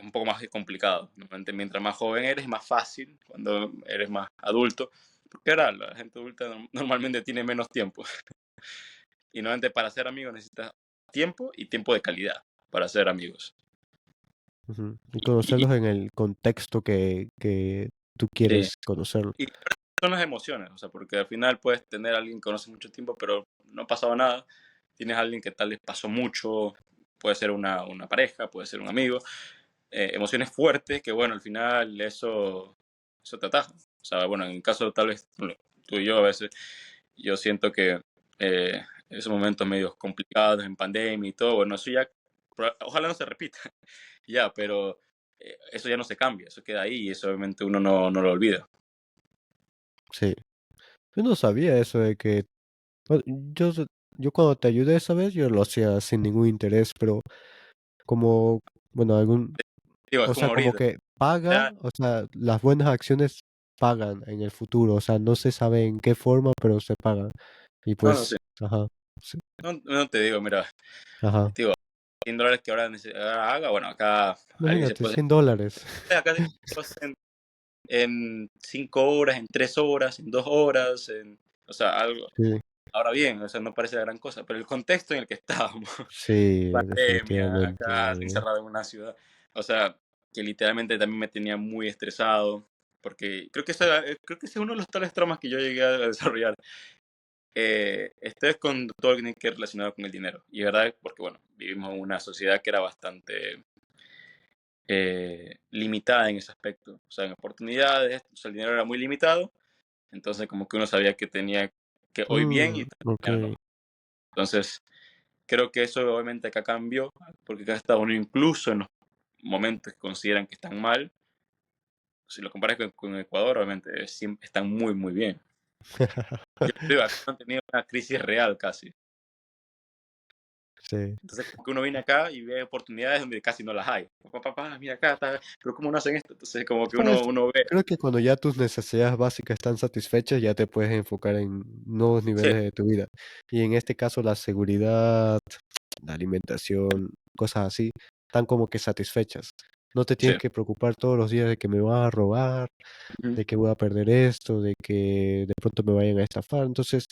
un poco más complicado. Normalmente, mientras más joven eres, es más fácil cuando eres más adulto. Porque ahora la gente adulta normalmente tiene menos tiempo. Y normalmente para ser amigos necesitas tiempo y tiempo de calidad para ser amigos. Ujú, y Y, conocerlos en el contexto que tú sí, quieres conocerlo. y son las emociones, o sea, porque al final puedes tener a alguien que conoce mucho tiempo, pero no ha pasado nada. Tienes a alguien que tal vez pasó mucho, puede ser una pareja, puede ser un amigo, emociones fuertes que, bueno, al final eso te ataja. O sea, bueno, en el caso tal vez bueno, tú y yo a veces, yo siento que esos momentos medios complicados en pandemia y todo, bueno, eso ya, ojalá no se repita, ya, pero eso ya no se cambia, eso queda ahí y eso obviamente uno no lo olvida. Sí. Yo no sabía eso de que bueno, yo cuando te ayudé esa vez yo lo hacía sin ningún interés, pero como bueno, Digo, es o como sea, como ahorita. que paga, Ya, o sea, las buenas acciones pagan en el futuro, o sea, no se sabe en qué forma, pero se pagan. Y no, no pues, sé. ajá, sí, No te digo, mira, ajá. digo, $100 que ahora haga, bueno, acá alguien se Imagínate, puede, $100. acá se puede hacer en 5 horas, en 3 horas, en 2 horas, o sea, algo, Sí, Ahora bien, o sea, no parece la gran cosa, pero el contexto en el que estábamos, Sí, pandemia, acá definitivamente. encerrado en una ciudad, o sea, que literalmente también me tenía muy estresado, porque creo que ese es uno de los tales traumas que yo llegué a desarrollar. Esto es con todo lo que tiene que ver relacionado con el dinero. Y es verdad, porque bueno, vivimos en una sociedad que era bastante limitada en ese aspecto. O sea, en oportunidades, o sea, el dinero era muy limitado, entonces como que uno sabía que tenía que hoy bien y mañana no. Okey. Entonces, creo que eso obviamente acá cambió, porque acá en Estados Unidos incluso en los momentos que consideran que están mal, si lo comparas con Ecuador, obviamente están muy, muy bien. Yo creo que acá no han tenido una crisis real casi. Sí. Entonces, como que uno viene acá y ve oportunidades donde casi no las hay. Mira acá, pero ¿cómo no hacen esto? Entonces, como que Pues, uno ve, creo que cuando ya tus necesidades básicas están satisfechas, ya te puedes enfocar en nuevos sí, niveles de tu vida. Y en este caso, la seguridad, la alimentación, cosas así, están como que satisfechas. No te tienes sí. que preocupar todos los días de que me van a robar, Ujú. de que voy a perder esto, de que de pronto me vayan a estafar. Entonces,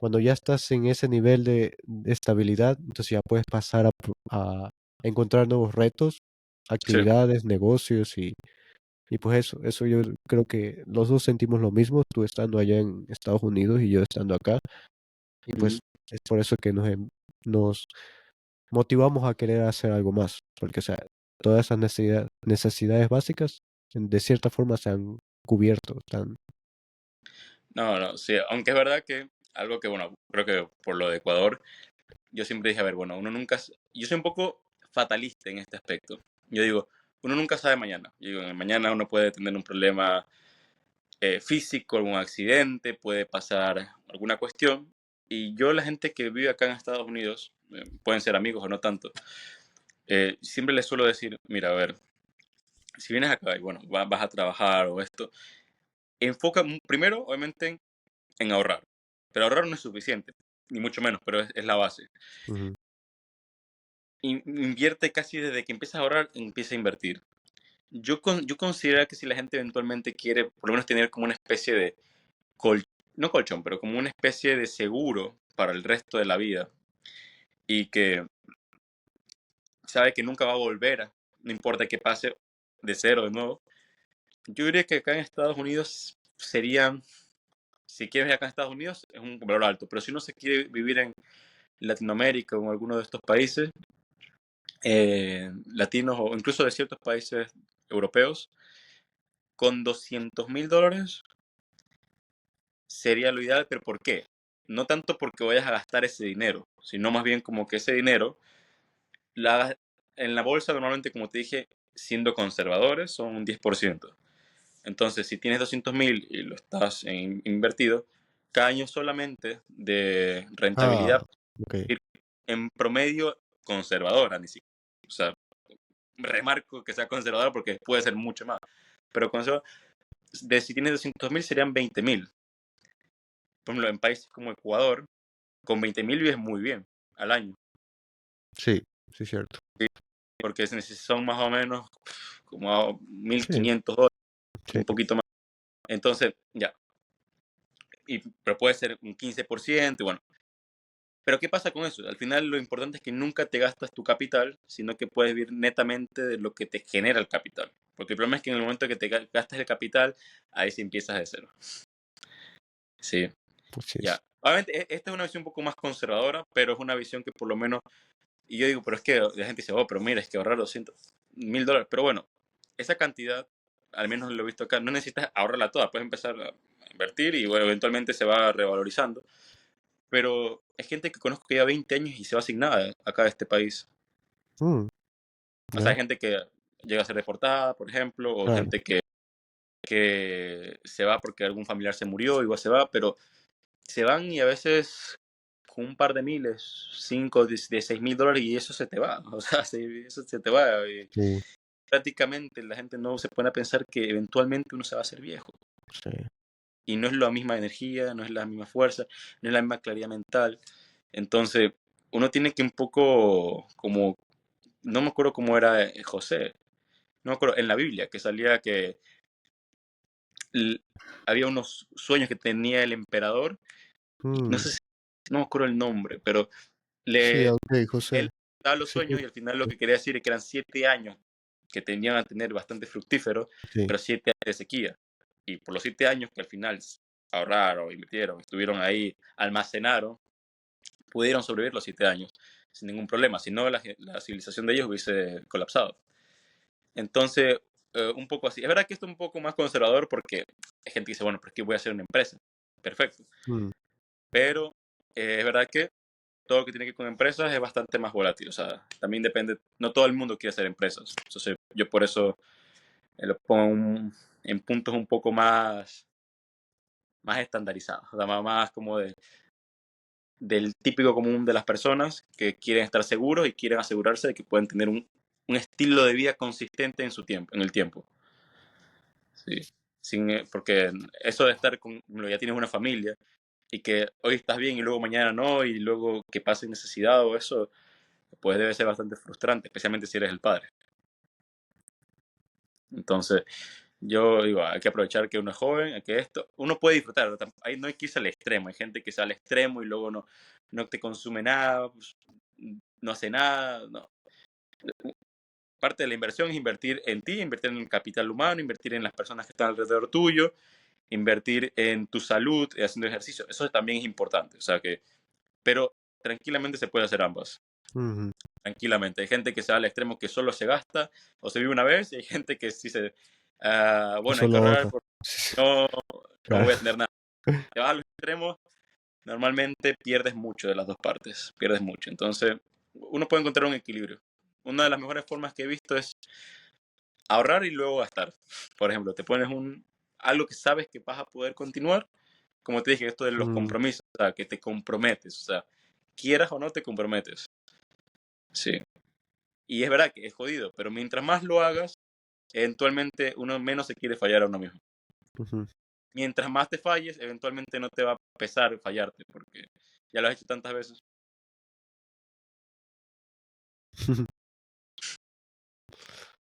cuando ya estás en ese nivel de estabilidad, entonces ya puedes pasar a encontrar nuevos retos, Sí. actividades, negocios y pues eso yo creo que los dos sentimos lo mismo, tú estando allá en Estados Unidos y yo estando acá, y Ujú. pues es por eso que nos motivamos a querer hacer algo más, porque o sea, todas esas necesidades básicas de cierta forma se han cubierto, están... No, no, sí, aunque es verdad que algo que, bueno, creo que por lo de Ecuador, yo siempre dije, a ver, bueno, yo soy un poco fatalista en este aspecto. Yo digo, uno nunca sabe mañana. Yo digo, en el mañana uno puede tener un problema físico, algún accidente, puede pasar alguna cuestión. Y yo, la gente que vive acá en Estados Unidos, pueden ser amigos o no tanto, siempre les suelo decir, mira, a ver, si vienes acá y bueno, vas a trabajar o esto, primero, obviamente, en ahorrar. Pero ahorrar no es suficiente, ni mucho menos, pero es la base. Ujú, Invierte casi desde que empiezas a ahorrar, empieza a invertir. Yo considero que si la gente eventualmente quiere, por lo menos tener como una especie de, col- no colchón, pero como una especie de seguro para el resto de la vida y que sabe que nunca va a volver, no importa que pase de cero de nuevo, yo diría que acá en Estados Unidos sería, si quieres ir acá en Estados Unidos, es un valor alto, pero si uno se quiere vivir en Latinoamérica o en alguno de estos países, latinos o incluso de ciertos países europeos, con $200,000 sería lo ideal, pero ¿por qué? No tanto porque vayas a gastar ese dinero, sino más bien como que ese dinero la hagas en la bolsa normalmente, como te dije, siendo conservadores, son un 10%. Entonces, si tienes 200,000 y lo estás invertido, cada año solamente de ah, rentabilidad okey, en promedio conservadora, ni siquiera. O sea, remarco que sea conservadora porque puede ser mucho más. Pero si tienes 200,000 serían 20,000. Por ejemplo, en países como Ecuador, con 20,000 vives muy bien al año. sí, sí, cierto. Porque son más o menos como Sí, $1,500, sí, un poquito más. Entonces, ya. Pero puede ser un 15%, y bueno. Pero ¿qué pasa con eso? Al final lo importante es que nunca te gastas tu capital, sino que puedes vivir netamente de lo que te genera el capital. Porque el problema es que en el momento que te gastas el capital, ahí sí empiezas de cero. Sí, así es. ya. Obviamente, esta es una visión un poco más conservadora, pero es una visión que por lo menos, y yo digo, pero es que la gente dice, oh, pero mira, es que ahorrar $200,000. Pero bueno, esa cantidad, al menos lo he visto acá, no necesitas ahorrarla toda, puedes empezar a invertir y bueno, eventualmente se va revalorizando. Pero es gente que conozco que lleva 20 años y se va asignada acá a este país. Mm, O sea, ya, hay gente que llega a ser deportada, por ejemplo, o claro, gente que se va porque algún familiar se murió, igual se va, pero se van y a veces con un par de miles, 5 de $6,000 y eso se te va. O sea, eso se te va. Y sí, prácticamente la gente no se pone a pensar que eventualmente uno se va a hacer viejo. sí. Y no es la misma energía, no es la misma fuerza, no es la misma claridad mental. Entonces, uno tiene que un poco como no me acuerdo cómo era José, no me acuerdo, en la Biblia, que salía que l- había unos sueños que tenía el emperador, y no Mm, sé si no me acuerdo el nombre, pero Sí, le, ok, José. él daba los Sí, sí, sueños y al final lo que quería decir es que eran 7 años que tenían a tener bastante fructíferos, sí. pero 7 años de sequía. Y por los 7 años que al final ahorraron, invirtieron, estuvieron ahí, almacenaron, pudieron sobrevivir los 7 años sin ningún problema. Si no, la civilización de ellos hubiese colapsado. Entonces, un poco así. Es verdad que esto es un poco más conservador porque hay gente que dice, bueno, pero es que voy a hacer una empresa. Perfecto. Mm, Pero es verdad que todo lo que tiene que ver con empresas es bastante más volátil. O sea, también depende, no todo el mundo quiere hacer empresas. Entonces, yo por eso lo pongo en puntos un poco más estandarizados. O sea, más como del típico común de las personas que quieren estar seguros y quieren asegurarse de que pueden tener un estilo de vida consistente en su tiempo, en el tiempo. Sí. Porque eso de estar con, ya tienes una familia y que hoy estás bien y luego mañana no, y luego que pase necesidad o eso, pues debe ser bastante frustrante, especialmente si eres el padre. Entonces, yo digo, hay que aprovechar que uno es joven, que esto, uno puede disfrutar, ahí no hay que irse al extremo, hay gente que sale al extremo y luego no te consume nada, pues, no hace nada, no. Parte de la inversión es invertir en ti, invertir en el capital humano, invertir en las personas que están alrededor tuyo, invertir en tu salud, haciendo ejercicio, eso también es importante, o sea que, pero tranquilamente se puede hacer ambas, ujú. tranquilamente. Hay gente que se va al extremo que solo se gasta o se vive una vez y hay gente que sí bueno, hay Eso que lo ahorrar otro. porque no, no Claro. voy a tener nada. Te vas a los extremos, normalmente pierdes mucho de las dos partes, pierdes mucho. Entonces, uno puede encontrar un equilibrio. Una de las mejores formas que he visto es ahorrar y luego gastar. Por ejemplo, te pones algo que sabes que vas a poder continuar, como te dije, esto de los Mm, compromisos, o sea, que te comprometes, o sea, quieras o no te comprometes. Sí. Y es verdad que es jodido, pero mientras más lo hagas, eventualmente uno menos se quiere fallar a uno mismo. ujú. Mientras más te falles, eventualmente no te va a pesar fallarte, porque ya lo has hecho tantas veces.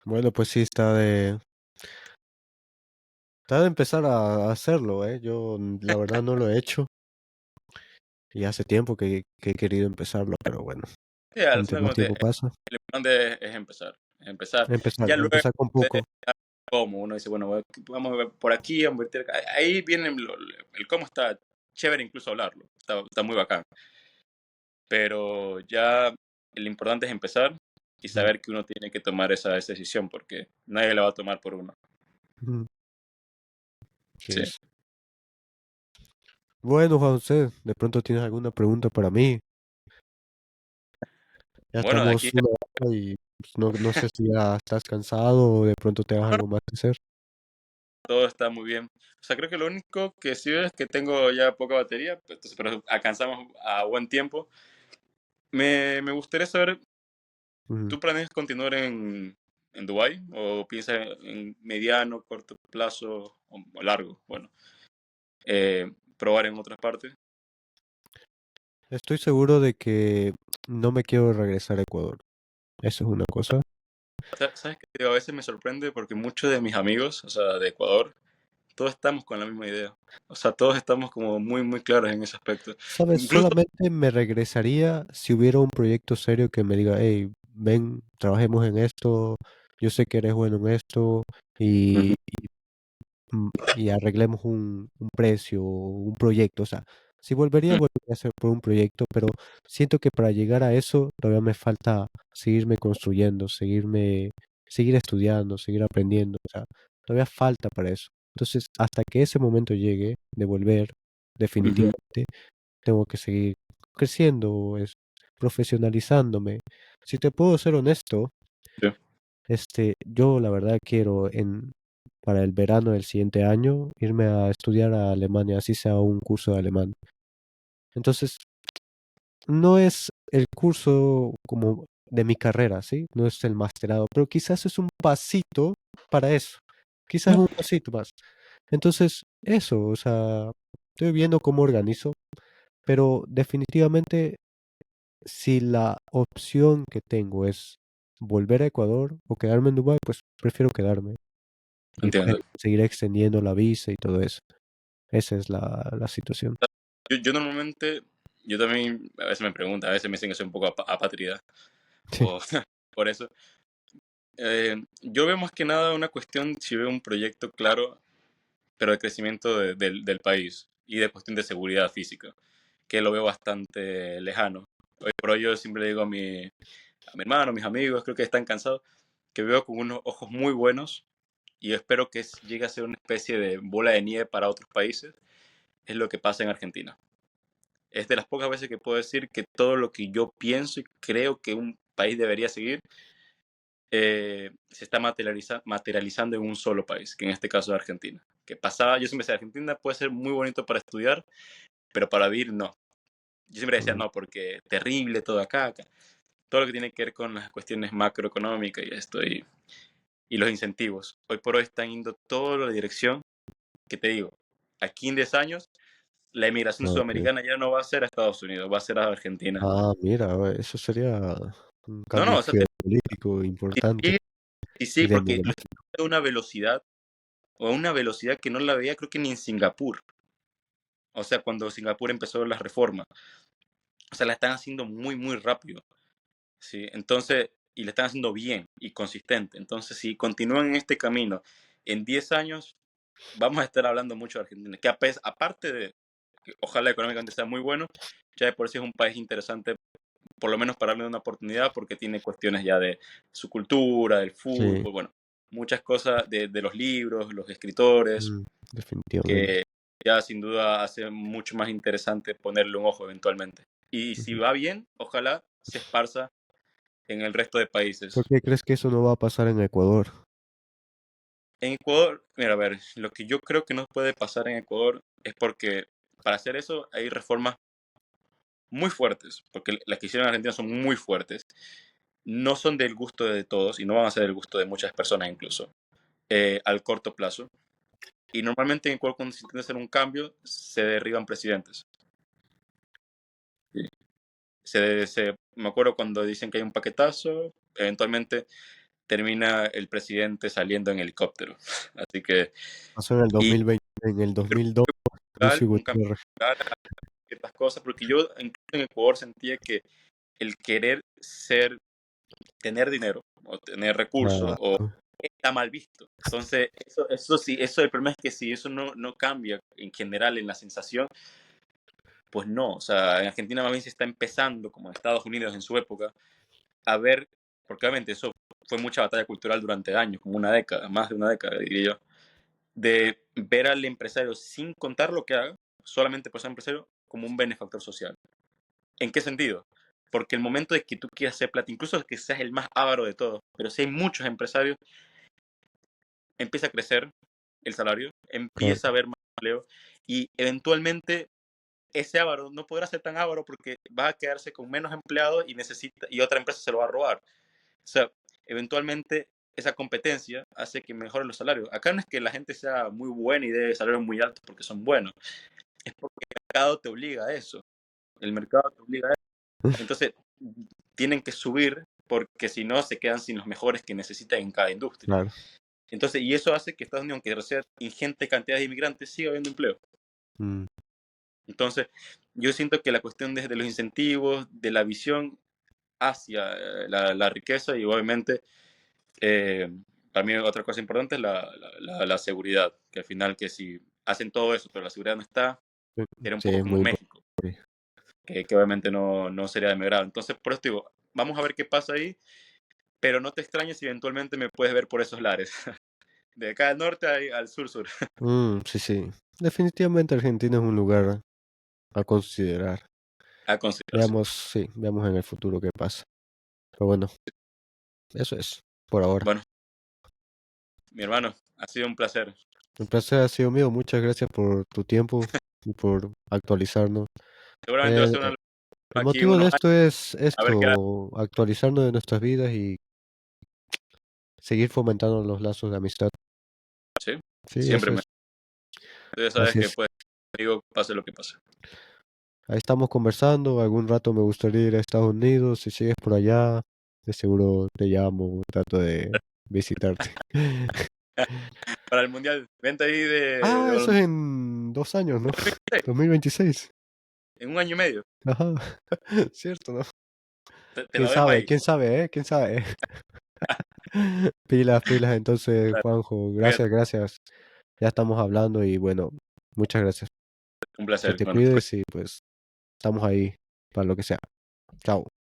Bueno, pues sí, está de empezar a hacerlo, ¿eh? Yo la verdad no lo he hecho y hace tiempo que he querido empezarlo, pero bueno, Sí, o entre sea, más como te tiempo pasa, lo importante es empezar, empezar. empezar, Ya luego, empezar con poco. cómo, uno dice, bueno, vamos a ver por aquí, vamos a ver acá. Ahí viene el cómo está chévere incluso hablarlo, está muy bacán. Pero ya lo importante es empezar y Ujú, saber que uno tiene que tomar esa decisión porque nadie la va a tomar por uno. ujú. Sí Sí. es. Bueno, Juan José, de pronto tienes alguna pregunta para mí. Ya Bueno, de estamos aquí una hora y pues, no sé si ya estás cansado o de pronto te hagas algo más que hacer. todo está muy bien. O sea, creo que lo único que sí es que tengo ya poca batería, pues, entonces, pero alcanzamos a buen tiempo. Me gustaría saber, Ujú. ¿tú planeas continuar en Dubái o piensas en mediano, corto plazo o largo? Bueno, probar en otras partes. Estoy seguro de que no me quiero regresar a Ecuador. Eso es una cosa. ¿Sabes qué? A veces me sorprende porque muchos de mis amigos, o sea, de Ecuador, todos estamos con la misma idea. O sea, todos estamos como muy, muy claros en ese aspecto. Sabes, Incluso, solamente me regresaría si hubiera un proyecto serio que me diga, hey, ven, trabajemos en esto, yo sé que eres bueno en esto ujú, y arreglemos un precio, un proyecto. O sea, si volvería, ujú, volvería a ser por un proyecto, pero siento que para llegar a eso todavía me falta seguirme construyendo, seguir estudiando, seguir aprendiendo. O sea, todavía falta para eso. Entonces, hasta que ese momento llegue de volver, ujú, definitivamente tengo que seguir creciendo, profesionalizándome. Si te puedo ser honesto, sí, yo la verdad quiero para el verano del siguiente año irme a estudiar a Alemania, así sea un curso de alemán. Entonces, no es el curso como de mi carrera, ¿sí? No es el masterado, pero quizás es un pasito para eso. Quizás es un pasito más. Entonces, eso, o sea, estoy viendo cómo organizo, pero definitivamente si la opción que tengo es volver a Ecuador o quedarme en Dubái, pues prefiero quedarme y pues entiendo. seguir extendiendo la visa y todo eso. Esa es la situación. Yo normalmente, Yo también, a veces me preguntan, a veces me dicen que soy un poco apátrida, Sí, o por eso. Yo veo más que nada una cuestión, si veo un proyecto claro, pero de crecimiento del país y de cuestión de seguridad física, que lo veo bastante lejano. Hoy por hoy yo siempre le digo a mi hermano, a mis amigos, creo que están cansados, que veo con unos ojos muy buenos y yo espero que llegue a ser una especie de bola de nieve para otros países, es lo que pasa en Argentina. Es de las pocas veces que puedo decir que todo lo que yo pienso y creo que un país debería seguir se está materializando en un solo país, que en este caso es Argentina. Que pasaba, yo siempre decía, Argentina puede ser muy bonito para estudiar, pero para vivir no. Yo siempre decía mm, no, porque terrible todo acá. Todo lo que tiene que ver con las cuestiones macroeconómicas y esto, y los incentivos. Hoy por hoy están yendo toda la dirección que te digo. Aquí en 10 años, la emigración ok. sudamericana ya no va a ser a Estados Unidos, va a ser a Argentina. Ah, mira, eso sería un No, cambio no, o sea, geopolítico importante sí, y porque lo demográfico. está haciendo a una velocidad, o a una velocidad que no la veía creo que ni en Singapur. O sea, cuando Singapur empezó las reformas. O sea, la están haciendo muy, muy rápido. ¿Sí? Entonces, y la están haciendo bien y consistente. Entonces, si continúan en este camino, en 10 años vamos a estar hablando mucho de Argentina. Que aparte de que ojalá económicamente sea muy bueno, ya de por sí es un país interesante, por lo menos para darle una oportunidad, porque tiene cuestiones ya de su cultura, del Sí, fútbol, bueno, muchas cosas de los libros, los escritores, definitivamente. que ya sin duda hace mucho más interesante ponerle un ojo eventualmente. Y si Ujú. va bien, ojalá se esparza en el resto de ¿Por países. qué crees que eso no va a pasar en Ecuador? En Ecuador, mira, a ver, lo que yo creo que no puede pasar en Ecuador es porque para hacer eso hay reformas muy fuertes, porque las que hicieron en Argentina son muy fuertes, no son del gusto de todos y no van a ser del gusto de muchas personas incluso, al corto plazo. Y normalmente en Ecuador cuando se intenta hacer un cambio, se derriban presidentes. Sí. Me acuerdo cuando dicen que hay un paquetazo, eventualmente termina el presidente saliendo en helicóptero. Así que, Pasó en el y 2020, en el 2002, Lucio un cambio Gutiérrez. ciertas cosas, porque yo incluso en Ecuador sentía que el querer tener dinero o tener recursos Ah, o está mal visto. Entonces, eso sí, eso el problema es que si eso no cambia en general en la sensación, pues no, o sea, en Argentina más bien se está empezando, como en Estados Unidos en su época, a ver, porque obviamente eso fue mucha batalla cultural durante años, como una década, más de una década, diría yo, de ver al empresario sin contar lo que haga, solamente por ser empresario, como un benefactor social. ¿En qué sentido? Porque el momento de que tú quieras hacer plata, incluso que seas el más avaro de todos, pero si hay muchos empresarios, empieza a crecer el salario, claro, empieza a haber más empleo y eventualmente ese avaro no podrá ser tan avaro porque va a quedarse con menos empleados y otra empresa se lo va a robar. O sea, eventualmente esa competencia hace que mejoren los salarios. Acá no es que la gente sea muy buena y dé salarios muy altos porque son buenos, es porque el mercado te obliga a eso. El mercado te obliga a eso. Entonces, tienen que subir porque si no se quedan sin los mejores que necesitan en cada industria. claro. Entonces, y eso hace que Estados Unidos, aunque reciba ingente cantidad de inmigrantes, siga habiendo empleo. Mm, Entonces, yo siento que la cuestión desde los incentivos, de la visión hacia la riqueza y obviamente, eh, para mí otra cosa importante es la seguridad, que al final que si hacen todo eso, pero la seguridad no está, era un sí, poco es como muy México, importante. que obviamente no sería de mi grado. Entonces, por eso digo, vamos a ver qué pasa ahí, pero no te extrañes si eventualmente me puedes ver por esos lares, de acá al norte al sur. Sí, sí. Definitivamente Argentina es un lugar a considerar. A considerarse. Veamos, sí, veamos en el futuro qué pasa. Pero bueno, eso es por ahora. Bueno, mi hermano, ha sido un placer. El placer ha sido mío. Muchas gracias por tu tiempo y por actualizarnos. Seguramente va a El, ser una el aquí en motivo de unos años, esto es a ver qué era. esto, actualizarnos de nuestras vidas y seguir fomentando los lazos de amistad. Sí, Sí, eso siempre me. es. Tú ya sabes Así que es. pues, digo, pase lo que pase. Ahí estamos conversando. Algún rato me gustaría ir a Estados Unidos. Si sigues por allá, de seguro te llamo, trato de visitarte. Para el mundial, vente ahí de Ah, eso voluntario. es en 2 años, ¿no? 2026. en un año y medio. Ajá, cierto, ¿no? Te lo dejo ahí. Quién sabe, ¿eh? ¿Quién sabe? Pilas, pilas, entonces, Dale, Juanjo, cuídate. gracias, gracias. Ya estamos hablando y bueno, muchas gracias. Un Que placer. te Bueno, cuides y pues estamos ahí para lo que sea. Chao.